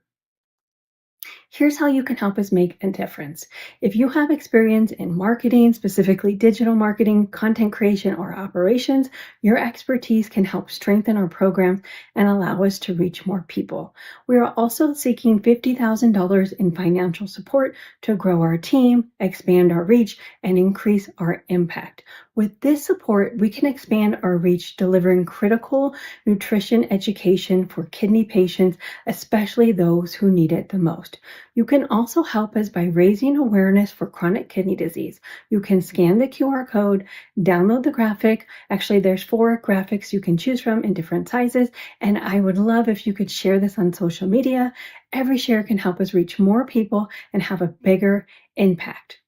Speaker 11: Here's how you can help us make a difference. If you have experience in marketing, specifically digital marketing, content creation, or operations, your expertise can help strengthen our program and allow us to reach more people. We are also seeking $50,000 in financial support to grow our team, expand our reach, and increase our impact. With this support, we can expand our reach, delivering critical nutrition education for kidney patients, especially those who need it the most. You can also help us by raising awareness for chronic kidney disease. You can scan the QR code, download the graphic. Actually, there's 4 graphics you can choose from in different sizes, and I would love if you could share this on social media. Every share can help us reach more people and have a bigger impact.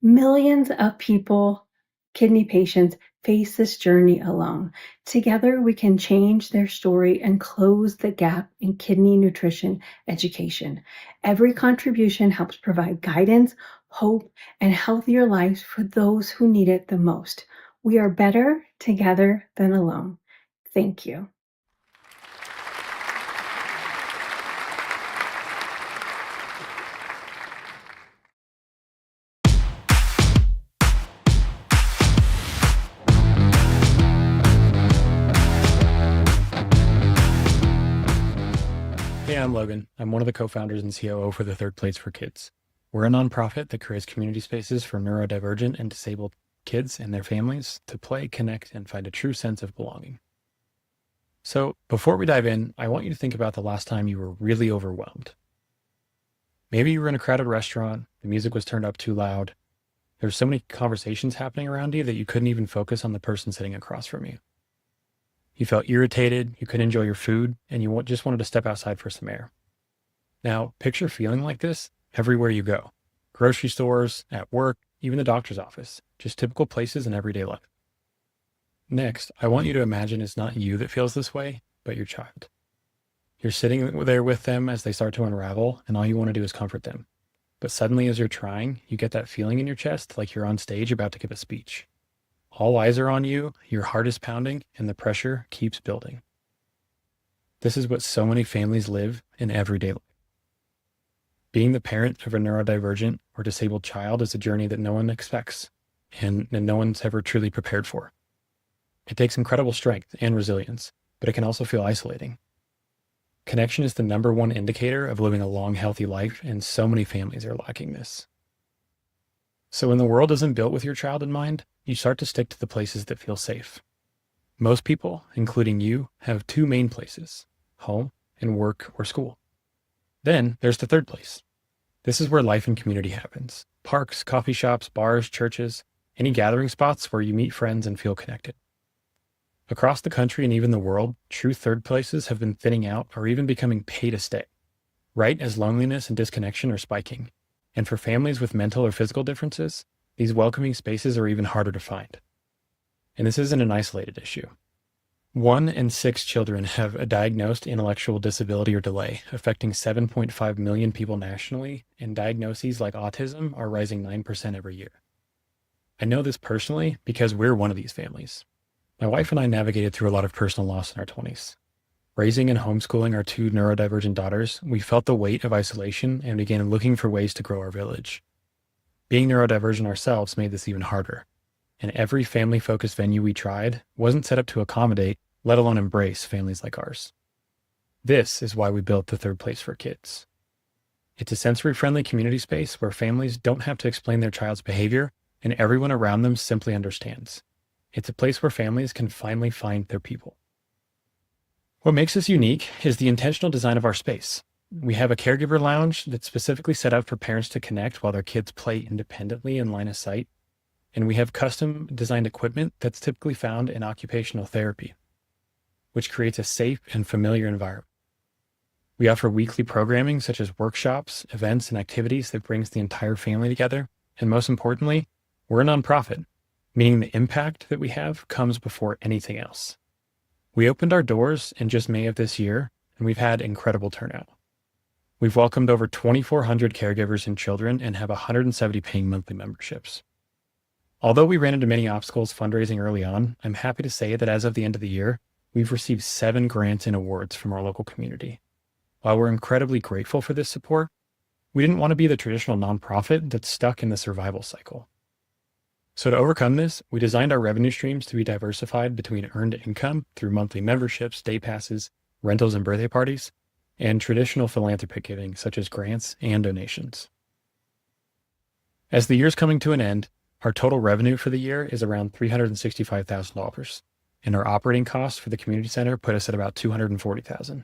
Speaker 11: Millions of people, kidney patients, face this journey alone. Together, we can change their story and close the gap in kidney nutrition education. Every contribution helps provide guidance, hope, and healthier lives for those who need it the most. We are better together than alone. Thank you.
Speaker 12: Hey, I'm Logan. I'm one of the co-founders and COO for the Third Place for Kids. We're a nonprofit that creates community spaces for neurodivergent and disabled kids and their families to play, connect, and find a true sense of belonging. So before we dive in, I want you to think about the last time you were really overwhelmed. Maybe you were in a crowded restaurant, the music was turned up too loud, There's so many conversations happening around you that you couldn't even focus on the person sitting across from you. You felt irritated, you couldn't enjoy your food, and you just wanted to step outside for some air. Now, picture feeling like this everywhere you go. Grocery stores, at work, even the doctor's office, just typical places in everyday life. Next, I want you to imagine it's not you that feels this way, but your child. You're sitting there with them as they start to unravel, and all you want to do is comfort them. But suddenly, as you're trying, you get that feeling in your chest like you're on stage about to give a speech. All eyes are on you, your heart is pounding, and the pressure keeps building. This is what so many families live in everyday life. Being the parent of a neurodivergent or disabled child is a journey that no one expects and no one's ever truly prepared for. It takes incredible strength and resilience, but it can also feel isolating. Connection is the number one indicator of living a long, healthy life, and so many families are lacking this. So when the world isn't built with your child in mind, you start to stick to the places that feel safe. Most people, including you, have two main places: home and work or school. Then there's the third place. This is where life and community happens. Parks, coffee shops, bars, churches, any gathering spots where you meet friends and feel connected. Across the country and even the world, true third places have been thinning out or even becoming pay to stay, right as loneliness and disconnection are spiking. And for families with mental or physical differences, these welcoming spaces are even harder to find. And this isn't an isolated issue. 1 in 6 children have a diagnosed intellectual disability or delay, affecting 7.5 million people nationally, and diagnoses like autism are rising 9% every year. I know this personally because we're one of these families. My wife and I navigated through a lot of personal loss in our 20s. Raising and homeschooling our 2 neurodivergent daughters, we felt the weight of isolation and began looking for ways to grow our village. Being neurodivergent ourselves made this even harder, and every family-focused venue we tried wasn't set up to accommodate, let alone embrace, families like ours. This is why we built the Third Place for Kids. It's a sensory-friendly community space where families don't have to explain their child's behavior, and everyone around them simply understands. It's a place where families can finally find their people. What makes us unique is the intentional design of our space. We have a caregiver lounge that's specifically set up for parents to connect while their kids play independently in line of sight. And we have custom designed equipment that's typically found in occupational therapy, which creates a safe and familiar environment. We offer weekly programming such as workshops, events, and activities that brings the entire family together. And most importantly, we're a nonprofit, meaning the impact that we have comes before anything else. We opened our doors in just May of this year, and we've had incredible turnout. We've welcomed over 2,400 caregivers and children and have 170 paying monthly memberships. Although we ran into many obstacles fundraising early on, I'm happy to say that as of the end of the year, we've received 7 grants and awards from our local community. While we're incredibly grateful for this support, we didn't want to be the traditional nonprofit that's stuck in the survival cycle. So to overcome this, we designed our revenue streams to be diversified between earned income through monthly memberships, day passes, rentals and birthday parties, and traditional philanthropic giving such as grants and donations. As the year's coming to an end, our total revenue for the year is around $365,000, and our operating costs for the community center put us at about $240,000.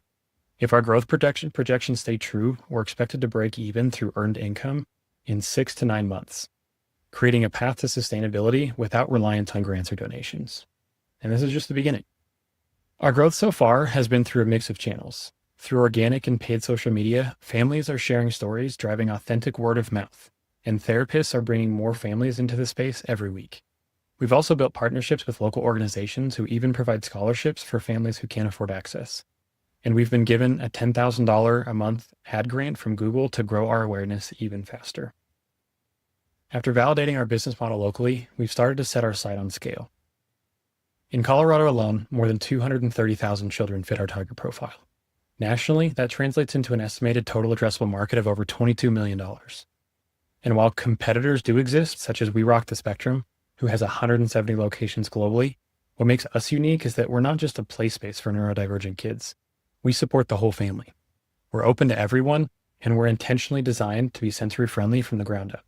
Speaker 12: If our growth projections stay true, we're expected to break even through earned income in 6 to 9 months, creating a path to sustainability without reliance on grants or donations. And this is just the beginning. Our growth so far has been through a mix of channels. Through organic and paid social media, families are sharing stories, driving authentic word of mouth, and therapists are bringing more families into the space every week. We've also built partnerships with local organizations who even provide scholarships for families who can't afford access. And we've been given a $10,000 a month ad grant from Google to grow our awareness even faster. After validating our business model locally, we've started to set our sight on scale. In Colorado alone, more than 230,000 children fit our target profile. Nationally, that translates into an estimated total addressable market of over $22 million. And while competitors do exist, such as We Rock the Spectrum, who has 170 locations globally, what makes us unique is that we're not just a play space for neurodivergent kids. We support the whole family. We're open to everyone, and we're intentionally designed to be sensory friendly from the ground up.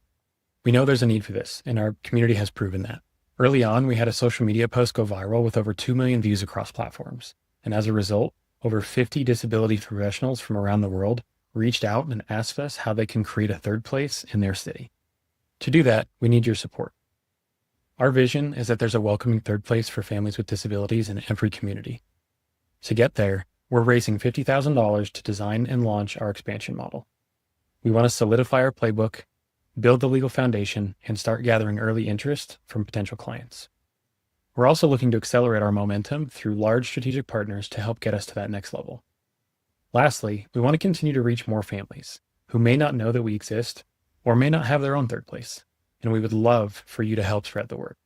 Speaker 12: We know there's a need for this, and our community has proven that. Early on, we had a social media post go viral with over 2 million views across platforms. And as a result, over 50 disability professionals from around the world reached out and asked us how they can create a third place in their city. To do that, we need your support. Our vision is that there's a welcoming third place for families with disabilities in every community. To get there, we're raising $50,000 to design and launch our expansion model. We want to solidify our playbook, build the legal foundation, and start gathering early interest from potential clients. We're also looking to accelerate our momentum through large strategic partners to help get us to that next level. Lastly, we want to continue to reach more families who may not know that we exist or may not have their own third place, and we would love for you to help spread the word.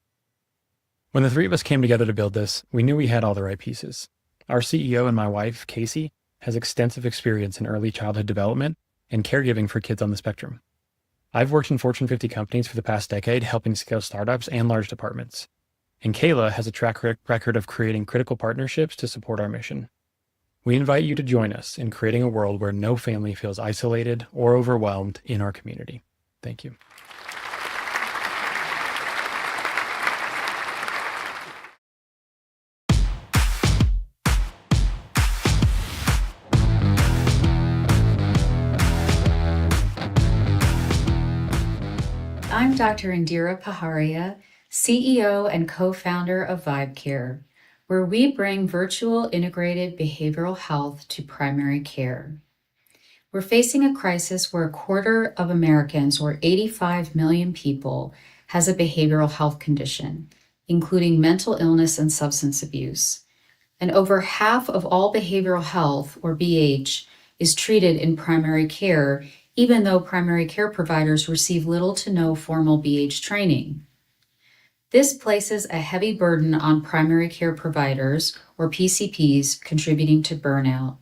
Speaker 12: When the three of us came together to build this, we knew we had all the right pieces. Our CEO and my wife, Casey, has extensive experience in early childhood development and caregiving for kids on the spectrum. I've worked in Fortune 50 companies for the past decade, helping scale startups and large departments. And Kayla has a track record of creating critical partnerships to support our mission. We invite you to join us in creating a world where no family feels isolated or overwhelmed in our community. Thank you.
Speaker 19: I'm Dr. Indira Paharia, CEO and co-founder of VibeCare, where we bring virtual integrated behavioral health to primary care. We're facing a crisis where a quarter of Americans, or 85 million people, has a behavioral health condition, including mental illness and substance abuse. And over half of all behavioral health, or BH, is treated in primary care, even though primary care providers receive little to no formal BH training. This places a heavy burden on primary care providers, or PCPs, contributing to burnout.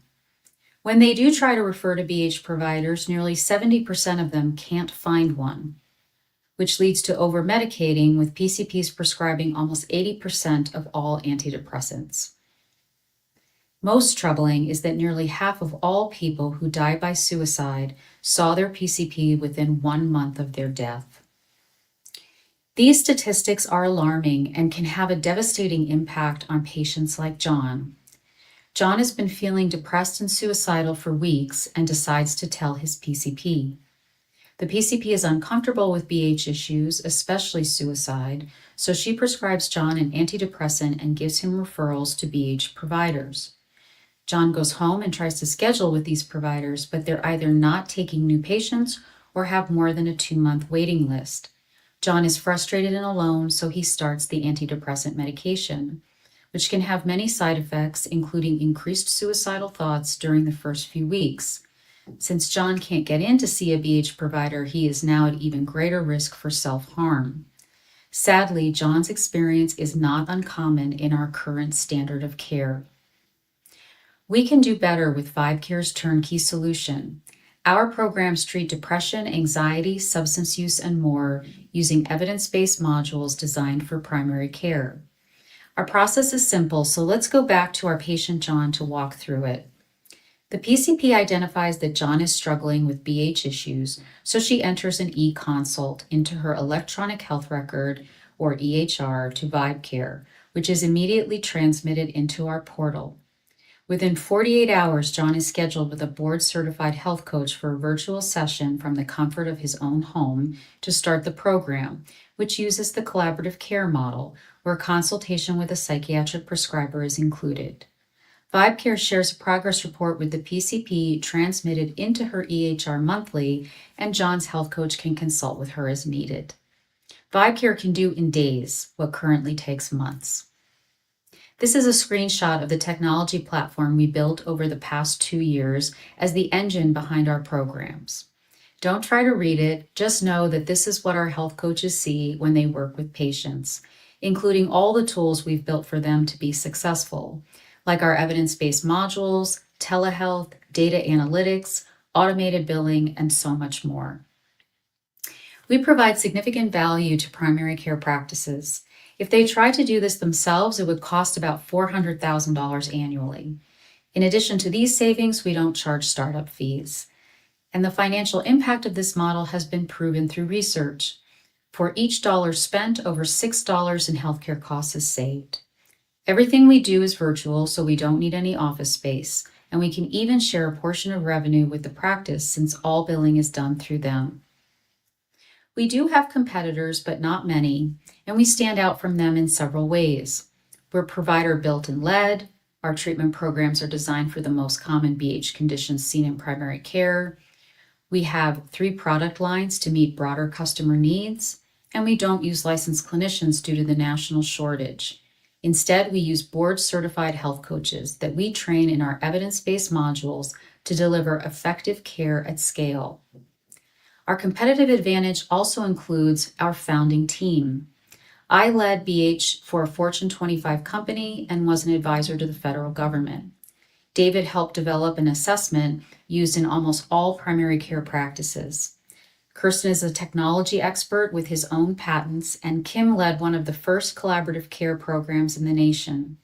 Speaker 19: When they do try to refer to BH providers, nearly 70% of them can't find one, which leads to over-medicating, with PCPs prescribing almost 80% of all antidepressants. Most troubling is that nearly half of all people who die by suicide saw their PCP within 1 month of their death. These statistics are alarming and can have a devastating impact on patients like John. John has been feeling depressed and suicidal for weeks and decides to tell his PCP. The PCP is uncomfortable with BH issues, especially suicide, so she prescribes John an antidepressant and gives him referrals to BH providers. John goes home and tries to schedule with these providers, but they're either not taking new patients or have more than a 2-month waiting list. John is frustrated and alone, so he starts the antidepressant medication, which can have many side effects, including increased suicidal thoughts during the first few weeks. Since John can't get in to see a BH provider, he is now at even greater risk for self-harm. Sadly, John's experience is not uncommon in our current standard of care. We can do better with VibeCare's turnkey solution. Our programs treat depression, anxiety, substance use, and more using evidence-based modules designed for primary care. Our process is simple, so let's go back to our patient John to walk through it. The PCP identifies that John is struggling with BH issues, so she enters an e-consult into her electronic health record, or EHR, to VibeCare, which is immediately transmitted into our portal. Within 48 hours, John is scheduled with a board-certified health coach for a virtual session from the comfort of his own home to start the program, which uses the collaborative care model, where consultation with a psychiatric prescriber is included. VibeCare shares a progress report with the PCP transmitted into her EHR monthly, and John's health coach can consult with her as needed. VibeCare can do in days what currently takes months. This is a screenshot of the technology platform we built over the past 2 years as the engine behind our programs. Don't try to read it, just know that this is what our health coaches see when they work with patients, including all the tools we've built for them to be successful, like our evidence-based modules, telehealth, data analytics, automated billing, and so much more. We provide significant value to primary care practices. If they tried to do this themselves, it would cost about $400,000 annually. In addition to these savings, we don't charge startup fees. And the financial impact of this model has been proven through research. For each dollar spent, over $6 in healthcare costs is saved. Everything we do is virtual, so we don't need any office space, and we can even share a portion of revenue with the practice since all billing is done through them. We do have competitors, but not many, and we stand out from them in several ways. We're provider built and led. Our treatment programs are designed for the most common BH conditions seen in primary care. We have 3 product lines to meet broader customer needs, and we don't use licensed clinicians due to the national shortage. Instead, we use board-certified health coaches that we train in our evidence-based modules to deliver effective care at scale. Our competitive advantage also includes our founding team. I led BH for a Fortune 25 company and was an advisor to the federal government. David helped develop an assessment used in almost all primary care practices. Kirsten is a technology expert with his own patents, and Kim led one of the first collaborative care programs in the nation.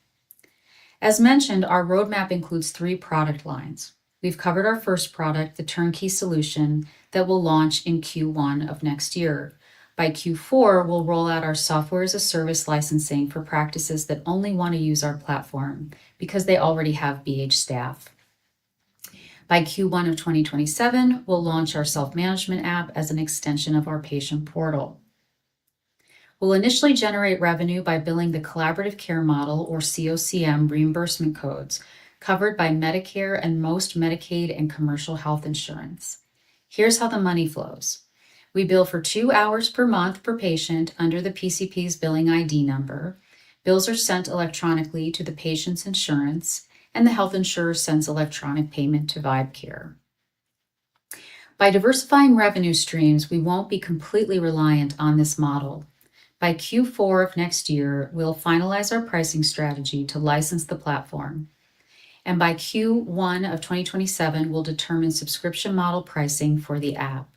Speaker 19: As mentioned, our roadmap includes 3 product lines. We've covered our first product, the turnkey solution, that will launch in Q1 of next year. By Q4, we'll roll out our software as a service licensing for practices that only want to use our platform because they already have BH staff. By Q1 of 2027, we'll launch our self-management app as an extension of our patient portal. We'll initially generate revenue by billing the collaborative care model, or COCM, reimbursement codes covered by Medicare and most Medicaid and commercial health insurance. Here's how the money flows. We bill for 2 hours per month per patient under the PCP's billing ID number. Bills are sent electronically to the patient's insurance, and the health insurer sends electronic payment to VibeCare. By diversifying revenue streams, we won't be completely reliant on this model. By Q4 of next year, we'll finalize our pricing strategy to license the platform. And by Q1 of 2027, we'll determine subscription model pricing for the app.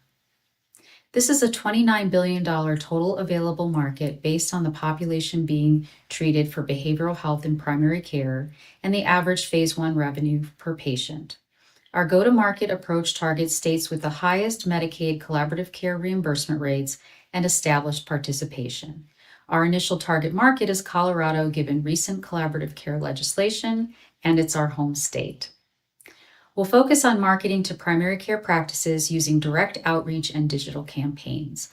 Speaker 19: This is a $29 billion total available market based on the population being treated for behavioral health in primary care and the average phase 1 revenue per patient. Our go-to-market approach targets states with the highest Medicaid collaborative care reimbursement rates and established participation. Our initial target market is Colorado, given recent collaborative care legislation, and it's our home state. We'll focus on marketing to primary care practices using direct outreach and digital campaigns.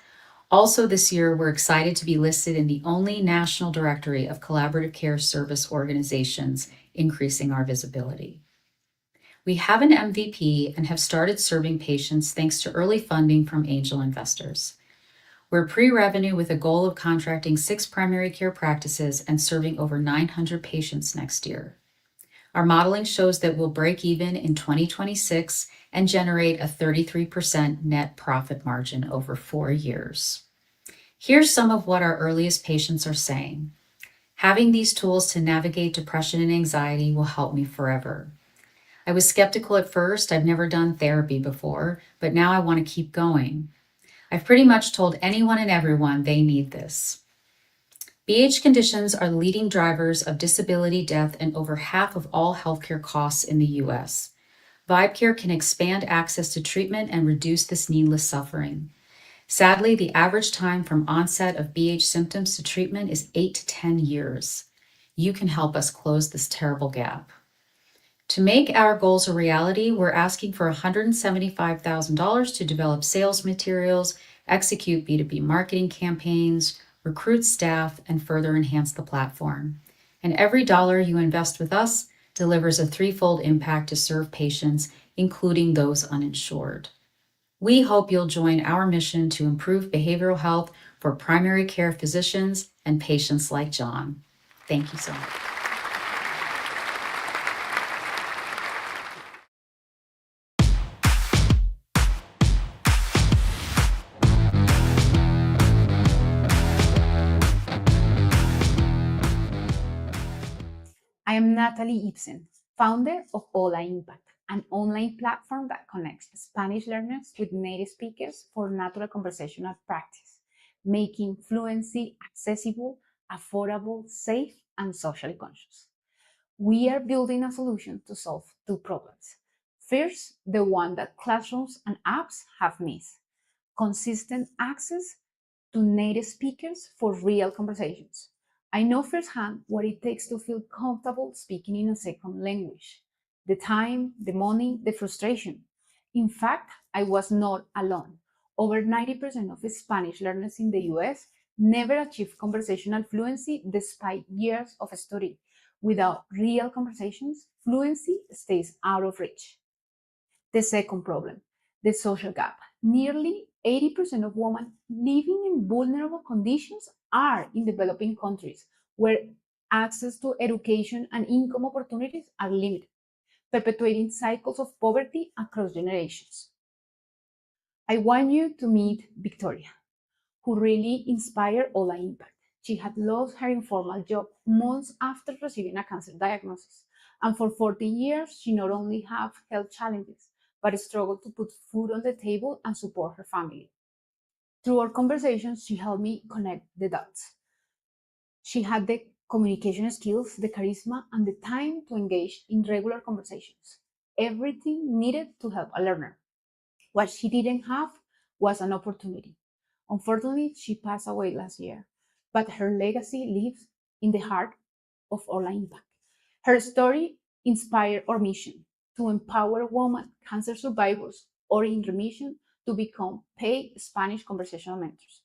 Speaker 19: Also this year, we're excited to be listed in the only national directory of collaborative care service organizations, increasing our visibility. We have an MVP and have started serving patients thanks to early funding from angel investors. We're pre-revenue with a goal of contracting 6 primary care practices and serving over 900 patients next year. Our modeling shows that we'll break even in 2026 and generate a 33% net profit margin over 4 years. Here's some of what our earliest patients are saying. Having these tools to navigate depression and anxiety will help me forever. I was skeptical at first. I've never done therapy before, but now I want to keep going. I've pretty much told anyone and everyone they need this. BH conditions are leading drivers of disability, death, and over half of all healthcare costs in the U.S. VibeCare can expand access to treatment and reduce this needless suffering. Sadly, the average time from onset of BH symptoms to treatment is 8 to 10 years. You can help us close this terrible gap. To make our goals a reality, we're asking for $175,000 to develop sales materials, execute B2B marketing campaigns, recruit staff, and further enhance the platform. And every dollar you invest with us delivers a 3-fold impact to serve patients, including those uninsured. We hope you'll join our mission to improve behavioral health for primary care physicians and patients like John. Thank you so much.
Speaker 6: I am Natalie Ibsen, founder of Hola Impact, an online platform that connects Spanish learners with native speakers for natural conversational practice, making fluency accessible, affordable, safe, and socially conscious. We are building a solution to solve 2 problems. First, the one that classrooms and apps have missed: consistent access to native speakers for real conversations. I know firsthand what it takes to feel comfortable speaking in a second language. The time, the money, the frustration. In fact, I was not alone.
Speaker 20: Over 90% of Spanish learners in the US never achieve conversational fluency despite years of study. Without real conversations, fluency stays out of reach. The second problem, the social gap. Nearly 80% of women living in vulnerable conditions are in developing countries where access to education and income opportunities are limited, perpetuating cycles of poverty across generations. I want you to meet Victoria, who really inspired Ola Impact. She had lost her informal job months after receiving a cancer diagnosis, and for 14 years, she not only had health challenges, but struggled to put food on the table and support her family. Through our conversations, she helped me connect the dots. She had the communication skills, the charisma, and the time to engage in regular conversations. Everything needed to help a learner. What she didn't have was an opportunity. Unfortunately, she passed away last year, but her legacy lives in the heart of Ola Impact. Her story inspired our mission to empower women, cancer survivors, or in remission to become paid Spanish conversational mentors.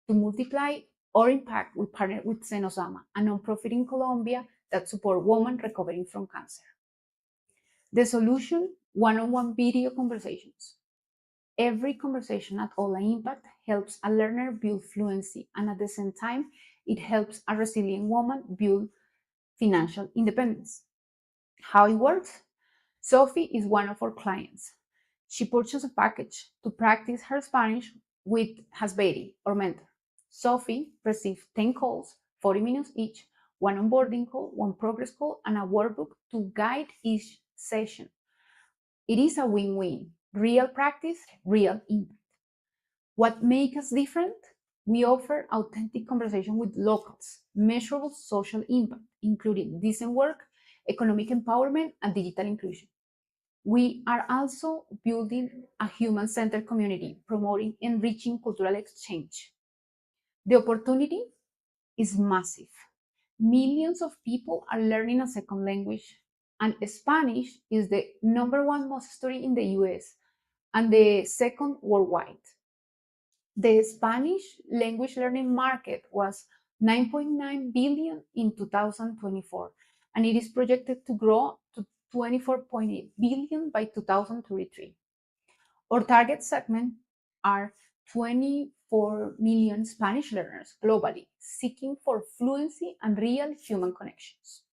Speaker 20: To multiply our impact, we partnered with Senosama, a nonprofit in Colombia that supports women recovering from cancer. The solution, one-on-one video conversations. Every conversation at Ola Impact helps a learner build fluency, and at the same time, it helps a resilient woman build financial independence. How it works? Sophie is one of our clients. She purchased a package to practice her Spanish with Hasberi, our mentor. Sophie received 10 calls, 40 minutes each, one onboarding call, one progress call, and a workbook to guide each session. It is a win-win. Real practice, real impact. What makes us different? We offer authentic conversation with locals, measurable social impact, including decent work, economic empowerment, and digital inclusion. We are also building a human-centered community, promoting enriching cultural exchange. The opportunity is massive. Millions of people are learning a second language, and Spanish is the #1 most studied in the US and the second worldwide. The Spanish language learning market was $9.9 billion in 2024, and it is projected to grow to $24.8 billion by 2033. Our target segment are 24 million Spanish learners globally seeking for fluency and real human connections.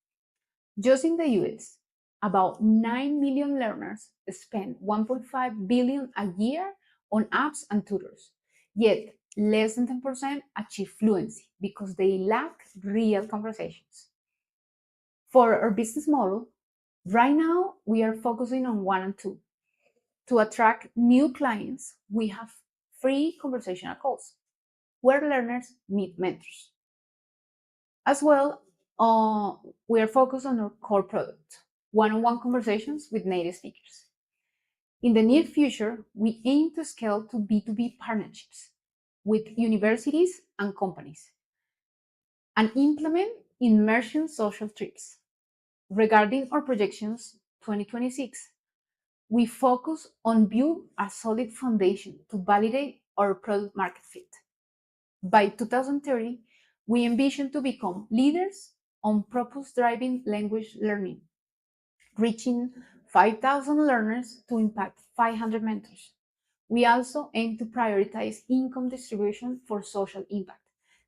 Speaker 20: Just in the US, about 9 million learners spend $1.5 billion a year on apps and tutors, yet less than 10% achieve fluency because they lack real conversations. For our business model, right now we are focusing on 1 and 2. To attract new clients, we have free conversational calls where learners meet mentors. As well, we are focused on our core product, one-on-one conversations with native speakers. In the near future, we aim to scale to B2B partnerships with universities and companies and implement immersion social trips. Regarding our projections 2026, we focus on building a solid foundation to validate our product market fit. By 2030, we envision to become leaders on purpose-driven language learning, reaching 5,000 learners to impact 500 mentors. We also aim to prioritize income distribution for social impact.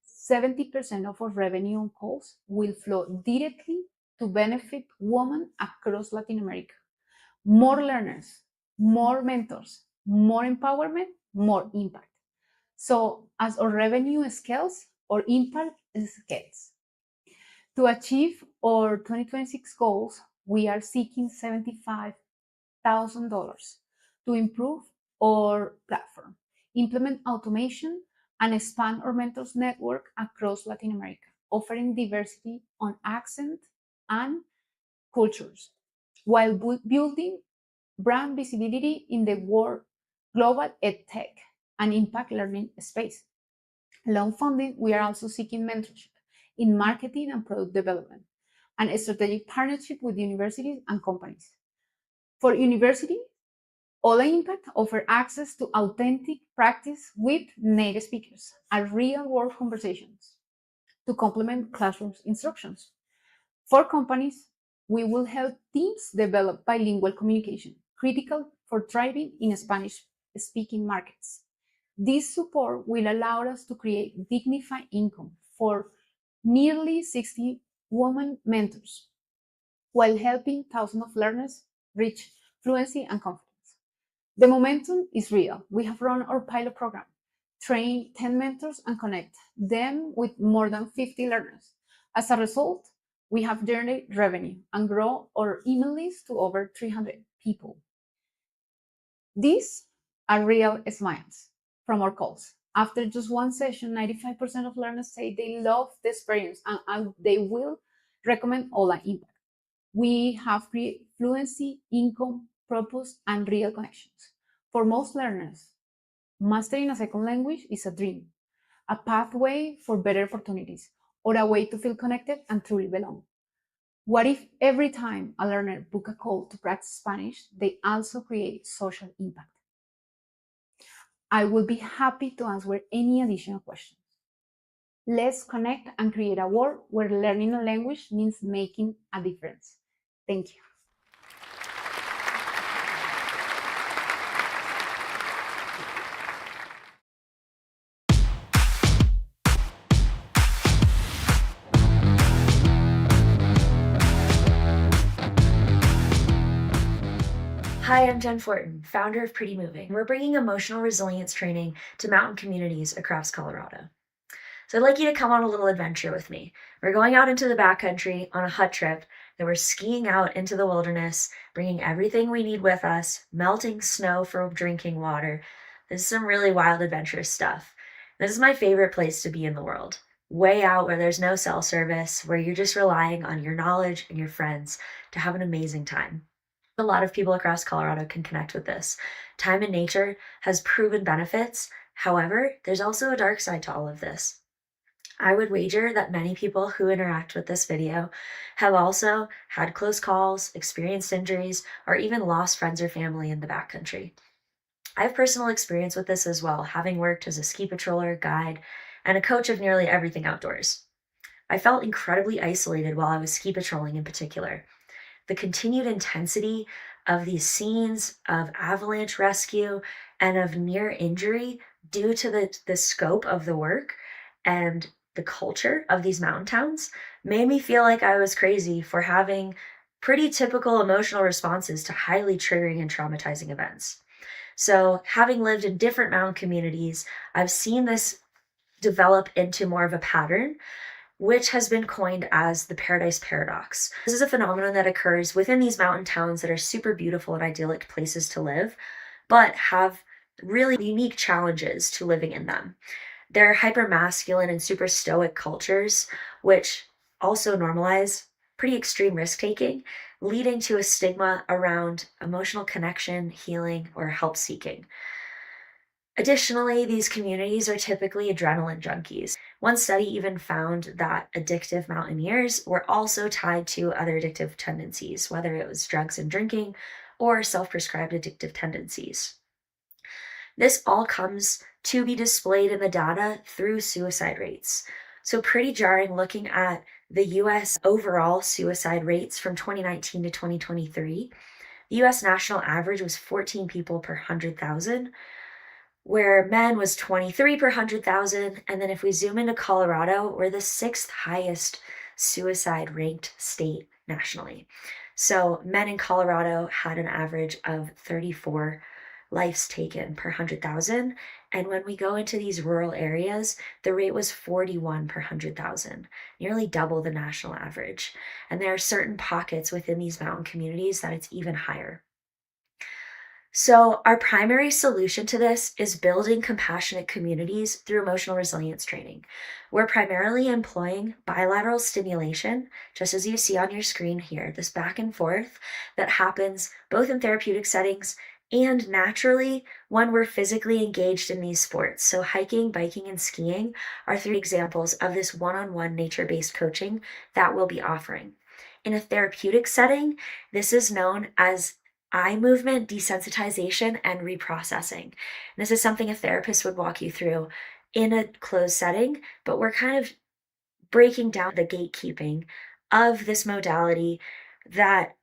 Speaker 20: 70% of our revenue on calls will flow directly to benefit women across Latin America. More learners, more mentors, more empowerment, more impact. So as our revenue scales, our impact scales. To achieve our 2026 goals, we are seeking $75,000 to improve our platform, implement automation, and expand our mentors network across Latin America, offering diversity on accent and cultures, while building brand visibility in the global edtech and impact learning space. Loan funding, we are also seeking mentorship in marketing and product development, and a strategic partnership with universities and companies. For university, Ola Impact offers access to authentic practice with native speakers and real-world conversations to complement classroom instructions. For companies, we will help teams develop bilingual communication, critical for thriving in Spanish-speaking markets. This support will allow us to create dignified income for nearly 60 women mentors, while helping thousands of learners reach fluency and confidence. The momentum is real. We have run our pilot program, train 10 mentors, and connect them with more than 50 learners. As a result, we have generated revenue and grown our email list to over 300 people. These are real smiles from our calls. After just one session, 95% of learners say they love the experience and they will recommend Ola Impact. We have created fluency, income, purpose, and real connections. For most learners, mastering a second language is a dream, a pathway for better opportunities, or a way to feel connected and truly belong. What if every time a learner book a call to practice Spanish, they also create social impact? I will be happy to answer any additional questions. Let's connect and create a world where learning a language means making a difference. Thank you.
Speaker 21: Hi, I'm Jen Fortin, founder of Pretty Moving. We're bringing emotional resilience training to mountain communities across Colorado. So I'd like you to come on a little adventure with me. We're going out into the backcountry on a hut trip, and we're skiing out into the wilderness, bringing everything we need with us, melting snow for drinking water. This is some really wild, adventurous stuff. This is my favorite place to be in the world. Way out where there's no cell service, where you're just relying on your knowledge and your friends to have an amazing time. A lot of people across Colorado can connect with this. Time in nature has proven benefits. However, there's also a dark side to all of this. I would wager that many people who interact with this video have also had close calls, experienced injuries, or even lost friends or family in the backcountry. I have personal experience with this as well, having worked as a ski patroller, guide, and a coach of nearly everything outdoors. I felt incredibly isolated while I was ski patrolling in particular. The continued intensity of these scenes of avalanche rescue and of near injury due to the scope of the work and the culture of these mountain towns made me feel like I was crazy for having pretty typical emotional responses to highly triggering and traumatizing events. So having lived in different mountain communities, I've seen this develop into more of a pattern, which has been coined as the Paradise Paradox. This is a phenomenon that occurs within these mountain towns that are super beautiful and idyllic places to live, but have really unique challenges to living in them. They're hyper-masculine and super stoic cultures, which also normalize pretty extreme risk-taking, leading to a stigma around emotional connection, healing, or help-seeking. Additionally, these communities are typically adrenaline junkies. One study even found that addictive mountaineers were also tied to other addictive tendencies, whether it was drugs and drinking or self-prescribed addictive tendencies. This all comes to be displayed in the data through suicide rates. So pretty jarring looking at the US overall suicide rates from 2019 to 2023. The US national average was 14 people per 100,000, where men was 23 per 100,000. And then if we zoom into Colorado, we're the 6th highest suicide ranked state nationally. So men in Colorado had an average of 34 lives taken per 100,000. And when we go into these rural areas, the rate was 41 per 100,000, nearly double the national average. And there are certain pockets within these mountain communities that it's even higher. So our primary solution to this is building compassionate communities through emotional resilience training. We're primarily employing bilateral stimulation, just as you see on your screen here, this back and forth that happens both in therapeutic settings and naturally when we're physically engaged in these sports. So hiking, biking, and skiing are 3 examples of this one-on-one nature-based coaching that we'll be offering. In a therapeutic setting, this is known as eye movement desensitization and reprocessing. And this is something a therapist would walk you through in a closed setting, but we're kind of breaking down the gatekeeping of this modality that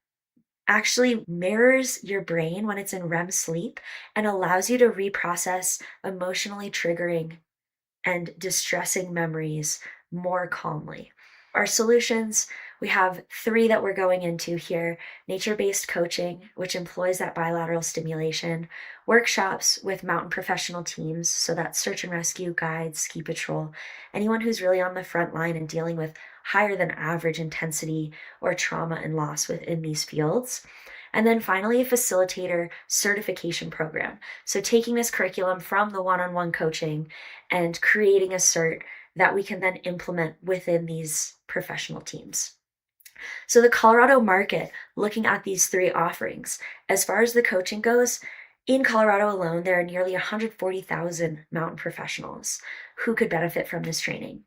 Speaker 21: actually mirrors your brain when it's in REM sleep and allows you to reprocess emotionally triggering and distressing memories more calmly. Our solutions, we have 3 that we're going into here: nature-based coaching, which employs that bilateral stimulation, workshops with mountain professional teams, so that's search and rescue, guides, ski patrol, anyone who's really on the front line and dealing with higher than average intensity or trauma and loss within these fields. And then finally, a facilitator certification program. So taking this curriculum from the one-on-one coaching and creating a cert that we can then implement within these professional teams. So the Colorado market, looking at these 3 offerings, as far as the coaching goes, in Colorado alone, there are nearly 140,000 mountain professionals who could benefit from this training.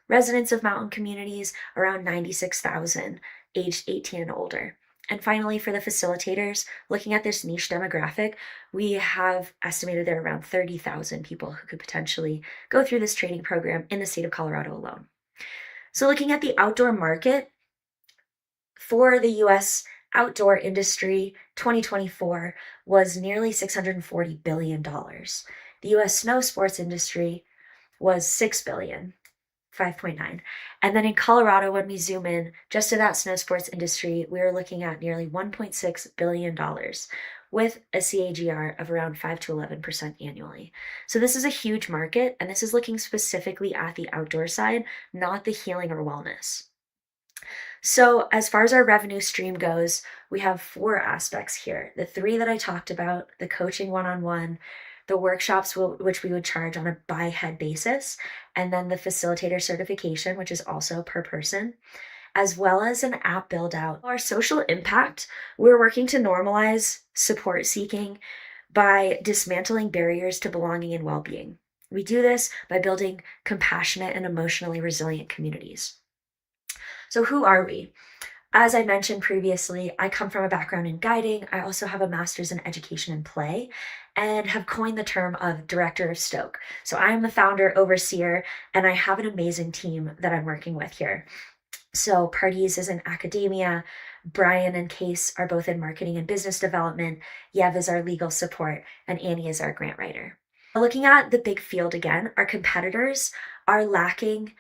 Speaker 21: Residents of mountain communities, around 96,000, aged 18 and older. And finally, for the facilitators, looking at this niche demographic, we have estimated there are around 30,000 people who could potentially go through this training program in the state of Colorado alone. So looking at the outdoor market, for the US outdoor industry, 2024 was nearly $640 billion. The US snow sports industry was $6 billion. 5.9. And then in Colorado, when we zoom in just to that snow sports industry, we are looking at nearly $1.6 billion with a CAGR of around 5 to 11% annually. So this is a huge market, and this is looking specifically at the outdoor side, not the healing or wellness. So as far as our revenue stream goes, we have 4 aspects here. The 3 that I talked about, the coaching one-on-one, the workshops which we would charge on a by head basis, and then the facilitator certification, which is also per person, as well as an app build out. Our social impact, we're working to normalize support seeking by dismantling barriers to belonging and well-being. We do this by building compassionate and emotionally resilient communities. So who are we? As I mentioned previously, I come from a background in guiding. I also have a master's in education and play and have coined the term of director of Stoke. So I am the founder, overseer, and I have an amazing team that I'm working with here. So Pardis is in academia, Brian and Case are both in marketing and business development, Yev is our legal support, and Annie is our grant writer. Looking at the big field again, our competitors are lacking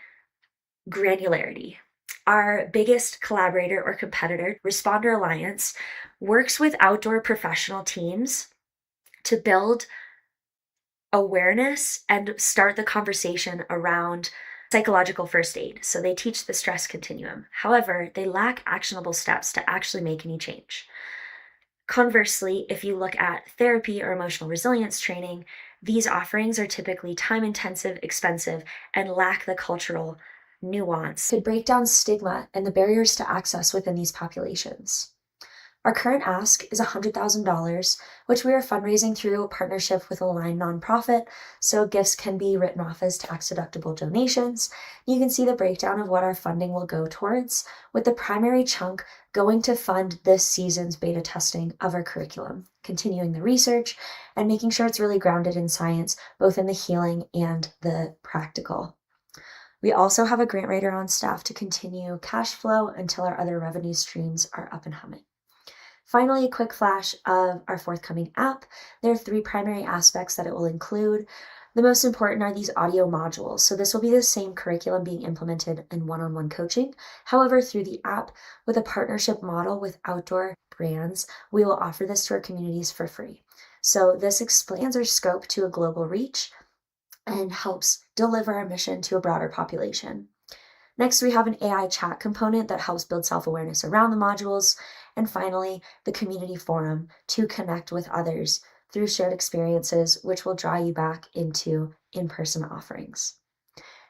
Speaker 21: granularity. Our biggest collaborator or competitor, Responder Alliance, works with outdoor professional teams to build awareness and start the conversation around psychological first aid. So they teach the stress continuum. However, they lack actionable steps to actually make any change. Conversely, if you look at therapy or emotional resilience training, these offerings are typically time-intensive, expensive, and lack the cultural nuance to break down stigma and the barriers to access within these populations. Our current ask is $100,000, which we are fundraising through a partnership with a Aligned nonprofit, so gifts can be written off as tax-deductible donations. You can see the breakdown of what our funding will go towards, with the primary chunk going to fund this season's beta testing of our curriculum, continuing the research, and making sure it's really grounded in science, both in the healing and the practical. We also have a grant writer on staff to continue cash flow until our other revenue streams are up and humming. Finally, a quick flash of our forthcoming app. There are 3 primary aspects that it will include. The most important are these audio modules. So this will be the same curriculum being implemented in one-on-one coaching. However, through the app, with a partnership model with outdoor brands, we will offer this to our communities for free. So this expands our scope to a global reach and helps deliver our mission to a broader population. Next, we have an AI chat component that helps build self-awareness around the modules. And finally, the community forum to connect with others through shared experiences, which will draw you back into in-person offerings.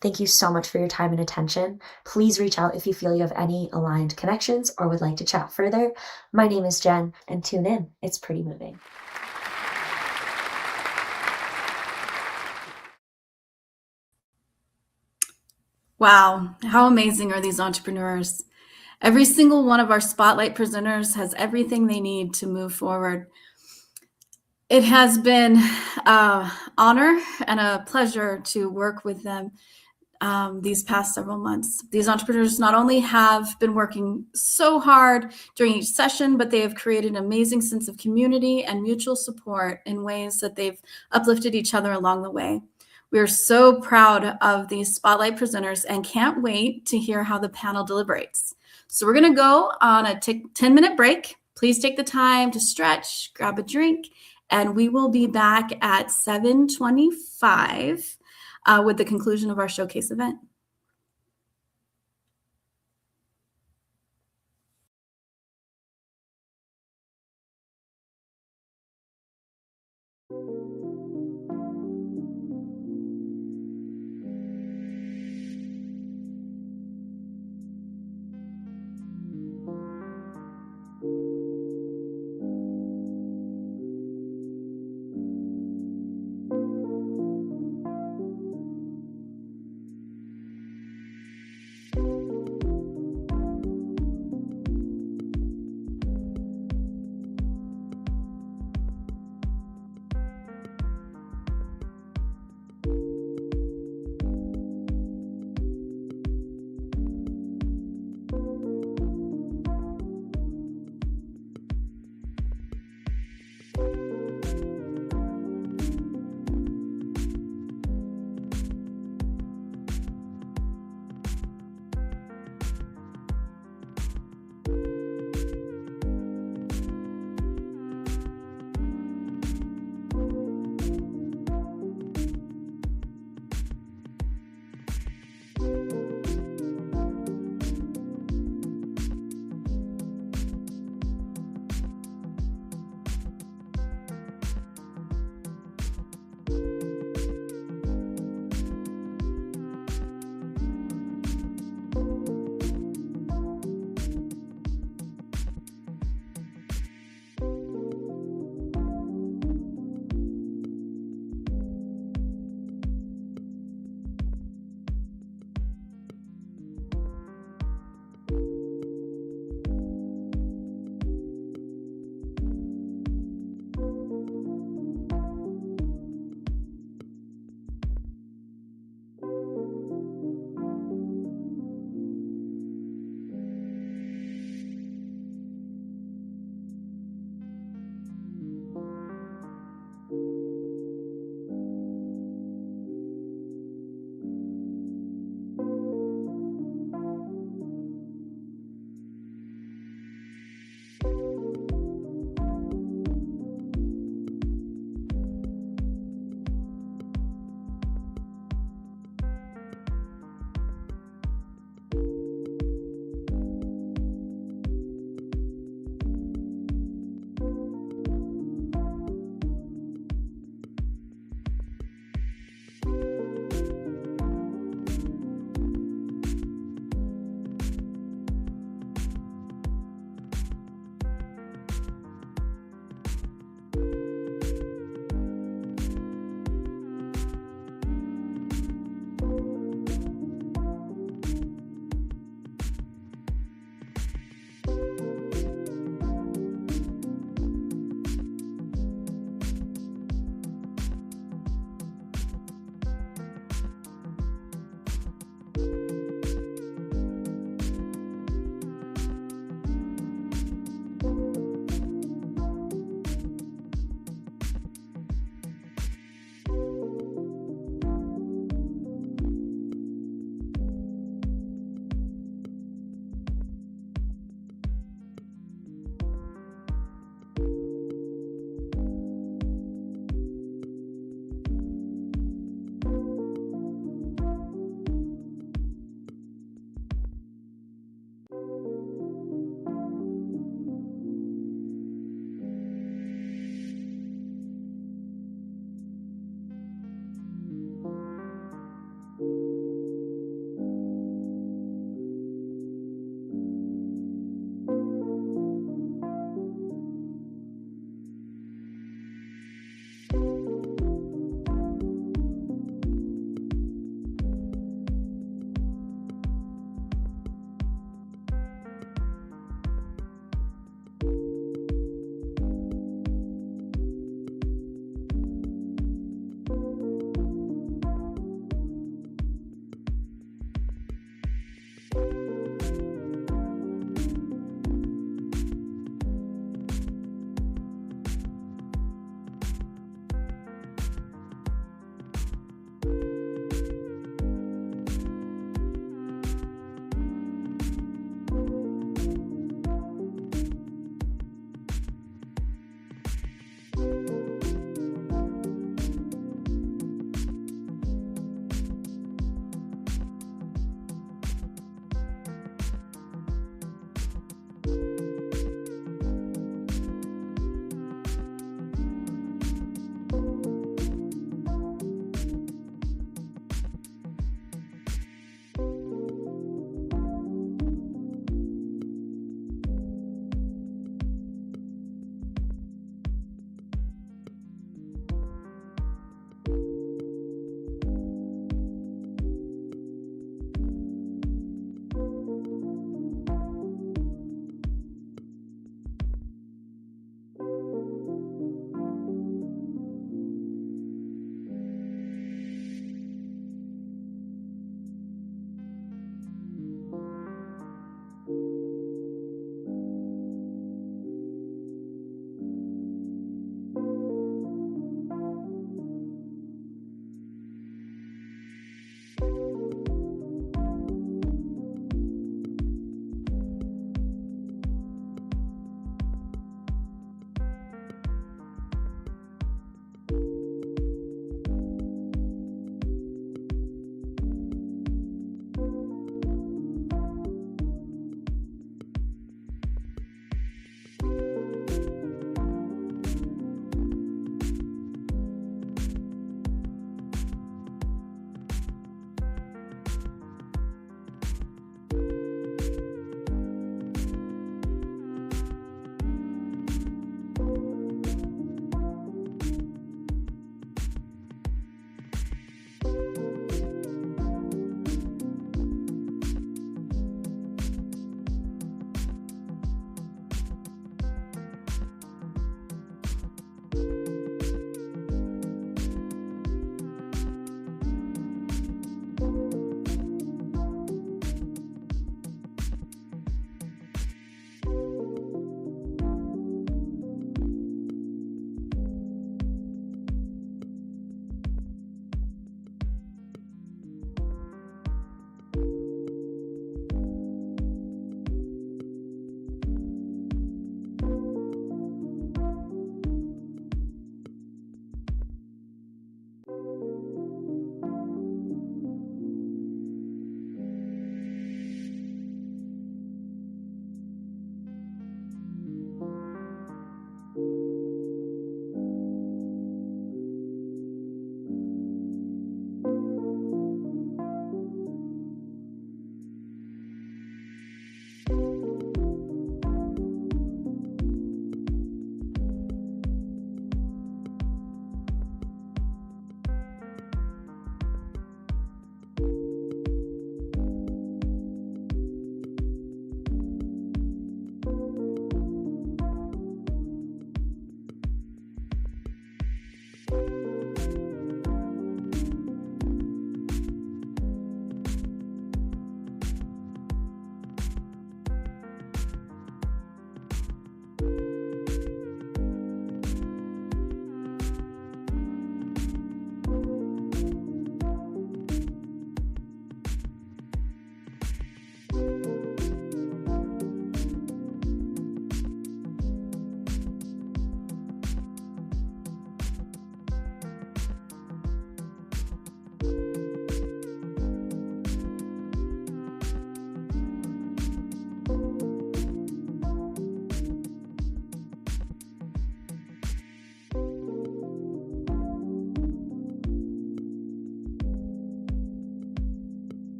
Speaker 21: Thank you so much for your time and attention. Please reach out if you feel you have any aligned connections or would like to chat further. My name is Jen, and tune in. It's pretty moving.
Speaker 18: Wow, how amazing are these entrepreneurs? Every single one of our spotlight presenters has everything they need to move forward. It has been an honor and a pleasure to work with them these past several months. These entrepreneurs not only have been working so hard during each session, but they have created an amazing sense of community and mutual support in ways that they've uplifted each other along the way. We are so proud of these spotlight presenters and can't wait to hear how the panel deliberates. So we're going to go on a 10-minute break. Please take the time to stretch, grab a drink, and we will be back at 7:25 with the conclusion of our showcase event.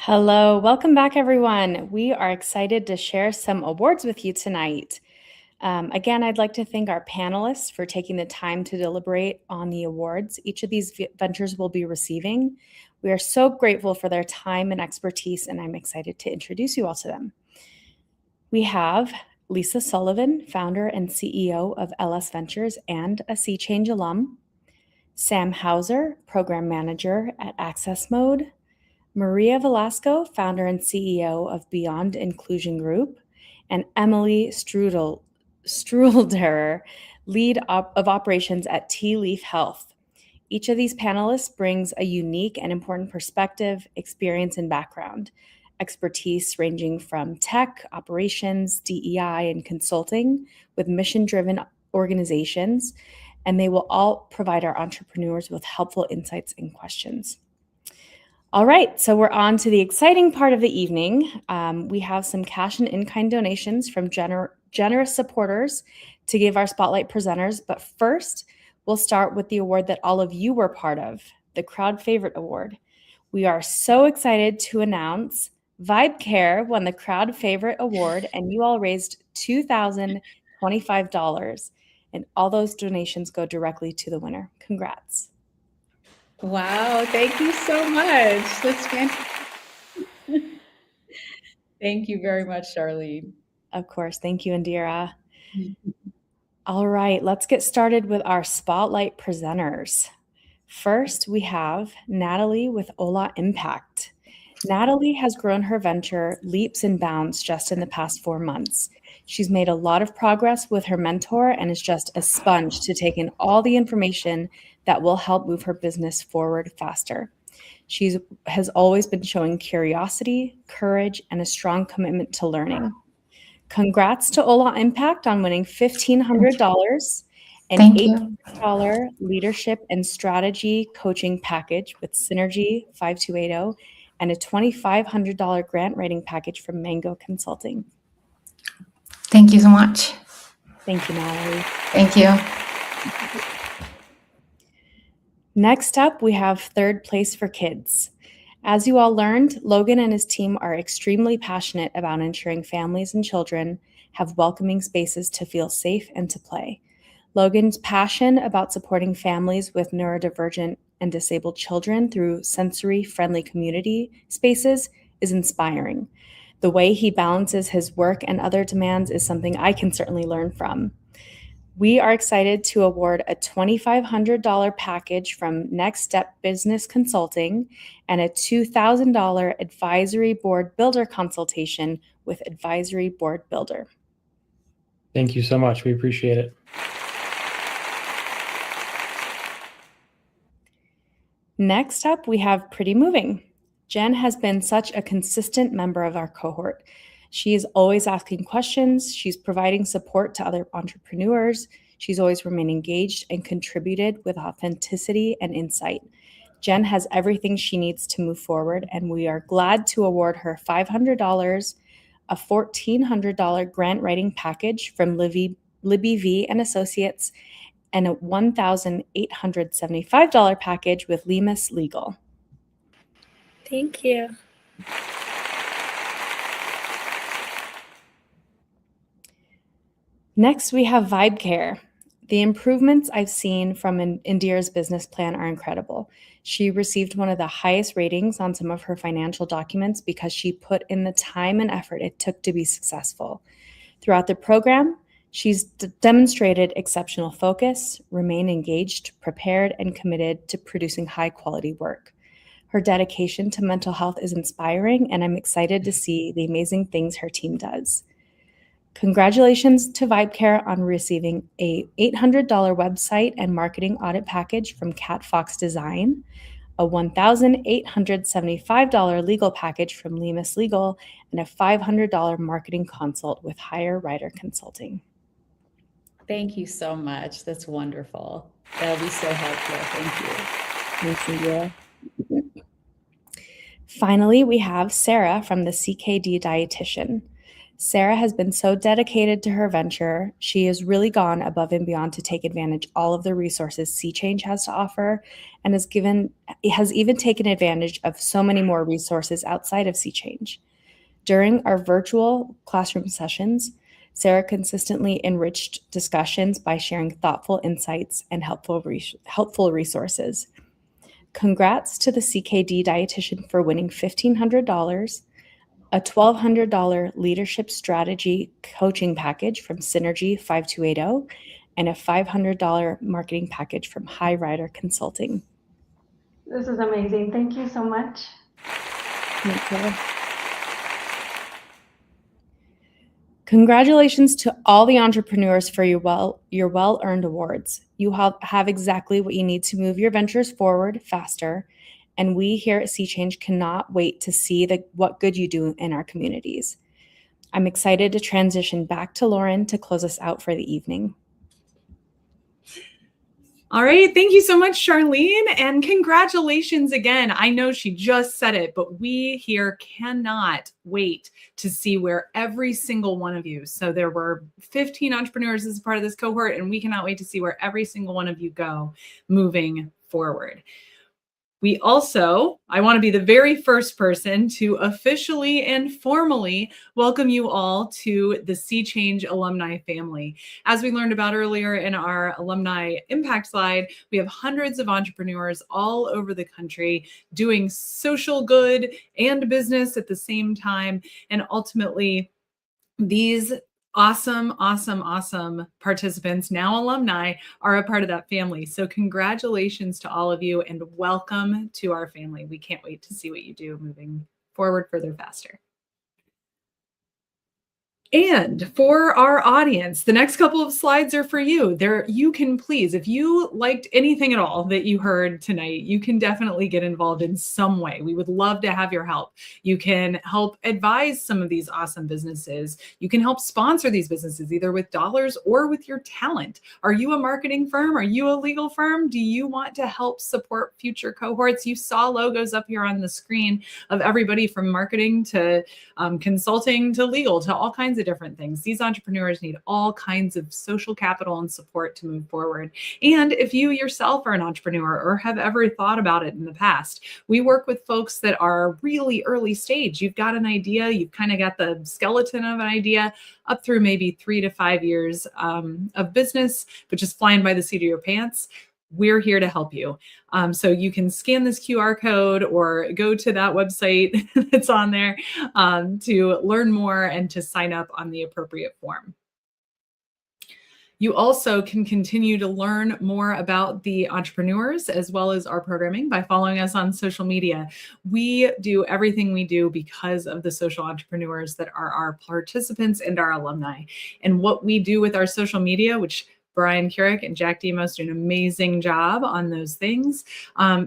Speaker 3: Hello, welcome back, everyone. We are excited to share some awards with you tonight. Again, I'd like to thank our panelists for taking the time to deliberate on the awards each of these ventures will be receiving. We are so grateful for their time and expertise, and I'm excited to introduce you all to them. We have Lisa Sullivan, founder and CEO of LS Ventures and a Sea Change alum, Sam Hauser, program manager at Access Mode, Maria Velasco, founder and CEO of Beyond Inclusion Group, and Emily Struelderer, lead of operations at Tea Leaf Health. Each of these panelists brings a unique and important perspective, experience, and background, expertise ranging from tech, operations, DEI, and consulting with mission-driven organizations, and they will all provide our entrepreneurs with helpful insights and questions. All right, so we're on to the exciting part of the evening. We have some cash and in-kind donations from generous supporters to give our spotlight presenters. But first, we'll start with the award that all of you were part of, the Crowd Favorite Award. We are so excited to announce VibeCare won the Crowd Favorite Award, and you all raised $2,025. and all those donations go directly to the winner. Congrats.
Speaker 2: Wow, thank you so much. That's fantastic. Thank you very much, Charlene.
Speaker 3: Of course. Thank you, Indira. All right, let's get started with our spotlight presenters. First, we have Natalie with Ola Impact. Natalie has grown her venture leaps and bounds just in the past 4 months. She's made a lot of progress with her mentor and is just a sponge to take in all the information that will help move her business forward faster. She has always been showing curiosity, courage, and a strong commitment to learning. Congrats to Ola Impact on winning $1,500, an $800 leadership and strategy coaching package with Synergy 5280, and a $2,500 grant writing package from Mango Consulting.
Speaker 22: Thank you so much.
Speaker 3: Thank you, Natalie.
Speaker 22: Thank you.
Speaker 3: Next up, we have third place for kids. As you all learned, Logan and his team are extremely passionate about ensuring families and children have welcoming spaces to feel safe and to play. Logan's passion about supporting families with neurodivergent and disabled children through sensory-friendly community spaces is inspiring. The way he balances his work and other demands is something I can certainly learn from. We are excited to award a $2,500 package from Next Step Business Consulting and a $2,000 advisory board builder consultation with Advisory Board Builder.
Speaker 12: Thank you so much. We appreciate it.
Speaker 3: Next up, we have Pretty Moving. Jen has been such a consistent member of our cohort. She is always asking questions. She's providing support to other entrepreneurs. She's always remained engaged and contributed with authenticity and insight. Jen has everything she needs to move forward, and we are glad to award her $500, a $1,400 grant writing package from Libby V and Associates, and a $1,875 package with Lemus Legal.
Speaker 21: Thank you.
Speaker 3: Next, we have Vibe Care. The improvements I've seen from Indira's business plan are incredible. She received one of the highest ratings on some of her financial documents because she put in the time and effort it took to be successful. Throughout the program, she's demonstrated exceptional focus, remained engaged, prepared, and committed to producing high-quality work. Her dedication to mental health is inspiring, and I'm excited to see the amazing things her team does. Congratulations to VibeCare on receiving a $800 website and marketing audit package from Cat Fox Design, a $1,875 legal package from Lemus Legal, and a $500 marketing consult with Higher Rider Consulting.
Speaker 2: Thank you so much. That's wonderful. That'll be so helpful. Thank you.
Speaker 3: Thanks, Indira. Finally, we have Sarah from the CKD Dietitian. Sarah has been so dedicated to her venture. She has really gone above and beyond to take advantage of all of the resources C-Change has to offer, and has even taken advantage of so many more resources outside of C-Change. During our virtual classroom sessions, Sarah consistently enriched discussions by sharing thoughtful insights and helpful resources. Congrats to the CKD Dietitian for winning $1,500, a $1,200 leadership strategy coaching package from Synergy 5280, and a $500 marketing package from High Rider Consulting.
Speaker 23: This is amazing. Thank you so much.
Speaker 3: Thank you. Congratulations to all the entrepreneurs for your well-earned awards. You have exactly what you need to move your ventures forward faster, and we here at C-Change cannot wait to see what good you do in our communities. I'm excited to transition back to Lauren to close us out for the evening.
Speaker 1: All right. Thank you so much, Charlene. And congratulations again. I know she just said it, but we here cannot wait to see where every single one of you. So there were 15 entrepreneurs as part of this cohort, and we cannot wait to see where every single one of you go moving forward. I want to be the very first person to officially and formally welcome you all to the Sea Change alumni family. As we learned about earlier in our alumni impact slide, we have hundreds of entrepreneurs all over the country doing social good and business at the same time. And ultimately, these awesome participants, now alumni, are a part of that family. So congratulations to all of you and welcome to our family. We can't wait to see what you do moving forward further faster. And for our audience, the next couple of slides are for you. You can please, if you liked anything at all that you heard tonight, you can definitely get involved in some way. We would love to have your help. You can help advise some of these awesome businesses. You can help sponsor these businesses either with dollars or with your talent. Are you a marketing firm? Are you a legal firm? Do you want to help support future cohorts? You saw logos up here on the screen of everybody from marketing to consulting to legal to all kinds of different things. These entrepreneurs need all kinds of social capital and support to move forward. And if you yourself are an entrepreneur or have ever thought about it in the past, we work with folks that are really early stage. You've got an idea, you've kind of got the skeleton of an idea up through maybe 3 to 5 years of business, but just flying by the seat of your pants. We're here to help you. So you can scan this QR code or go to that website that's on there to learn more and to sign up on the appropriate form. You also can continue to learn more about the entrepreneurs as well as our programming by following us on social media. We do everything we do because of the social entrepreneurs that are our participants and our alumni. And what we do with our social media, which Brian Keurig and Jack Demos do an amazing job on those things,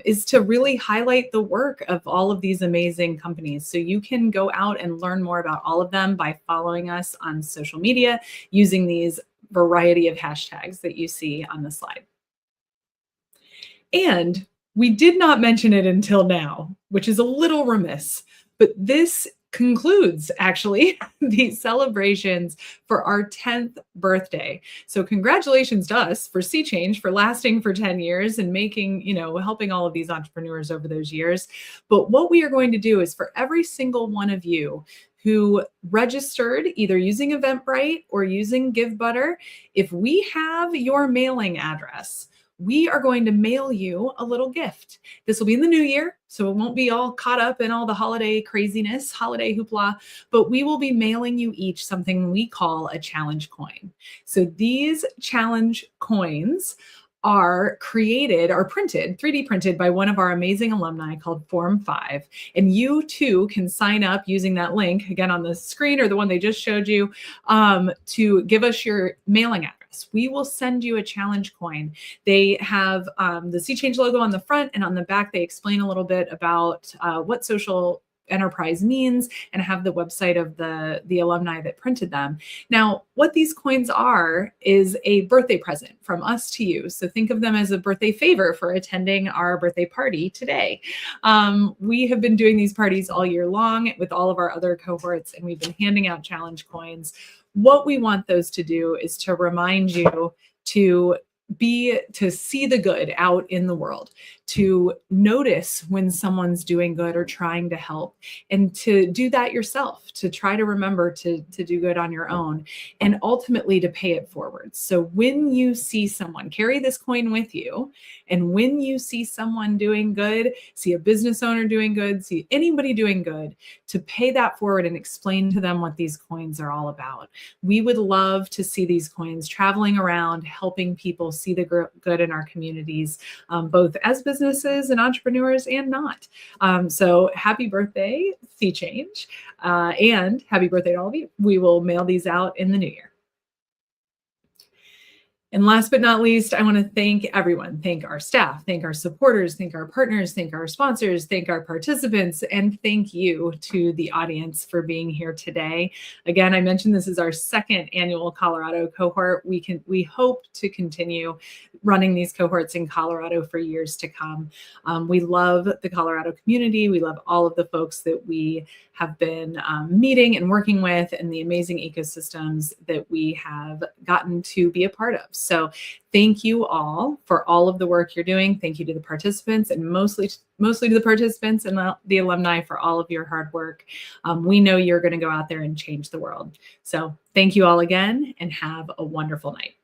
Speaker 1: is to really highlight the work of all of these amazing companies. So you can go out and learn more about all of them by following us on social media using these variety of hashtags that you see on the slide. And we did not mention it until now, which is a little remiss, but this concludes actually the celebrations for our 10th birthday. So congratulations to us for Sea Change for lasting for 10 years and making, helping all of these entrepreneurs over those years. But what we are going to do is for every single one of you who registered either using Eventbrite or using GiveButter, if we have your mailing address, we are going to mail you a little gift. This will be in the new year, so it won't be all caught up in all the holiday craziness, holiday hoopla, but we will be mailing you each something we call a challenge coin. So these challenge coins are printed, 3D printed by one of our amazing alumni called Form 5. And you too can sign up using that link, again on the screen or the one they just showed you, to give us your mailing address. We will send you a challenge coin. They have the Sea Change logo on the front, and on the back they explain a little bit about what social enterprise means and have the website of the alumni that printed them. Now, what these coins are is a birthday present from us to you. So think of them as a birthday favor for attending our birthday party today. We have been doing these parties all year long with all of our other cohorts, and we've been handing out challenge coins. What we want those to do is to remind you to see the good out in the world, to notice when someone's doing good or trying to help, and to do that yourself, to try to remember to do good on your own, and ultimately to pay it forward. So when you see someone, carry this coin with you, and when you see someone doing good, see a business owner doing good, see anybody doing good, to pay that forward and explain to them what these coins are all about. We would love to see these coins traveling around, helping people see the good in our communities, both as businesses and entrepreneurs and not. So happy birthday, Sea Change, and happy birthday to all of you. We will mail these out in the new year. And last but not least, I want to thank everyone. Thank our staff, thank our supporters, thank our partners, thank our sponsors, thank our participants, and thank you to the audience for being here today. Again, I mentioned this is our second annual Colorado cohort. We hope to continue running these cohorts in Colorado for years to come. We love the Colorado community. We love all of the folks that we have been meeting and working with, and the amazing ecosystems that we have gotten to be a part of. So thank you all for all of the work you're doing. Thank you to the participants, and mostly to the participants and the alumni for all of your hard work. We know you're going to go out there and change the world. So thank you all again, and have a wonderful night.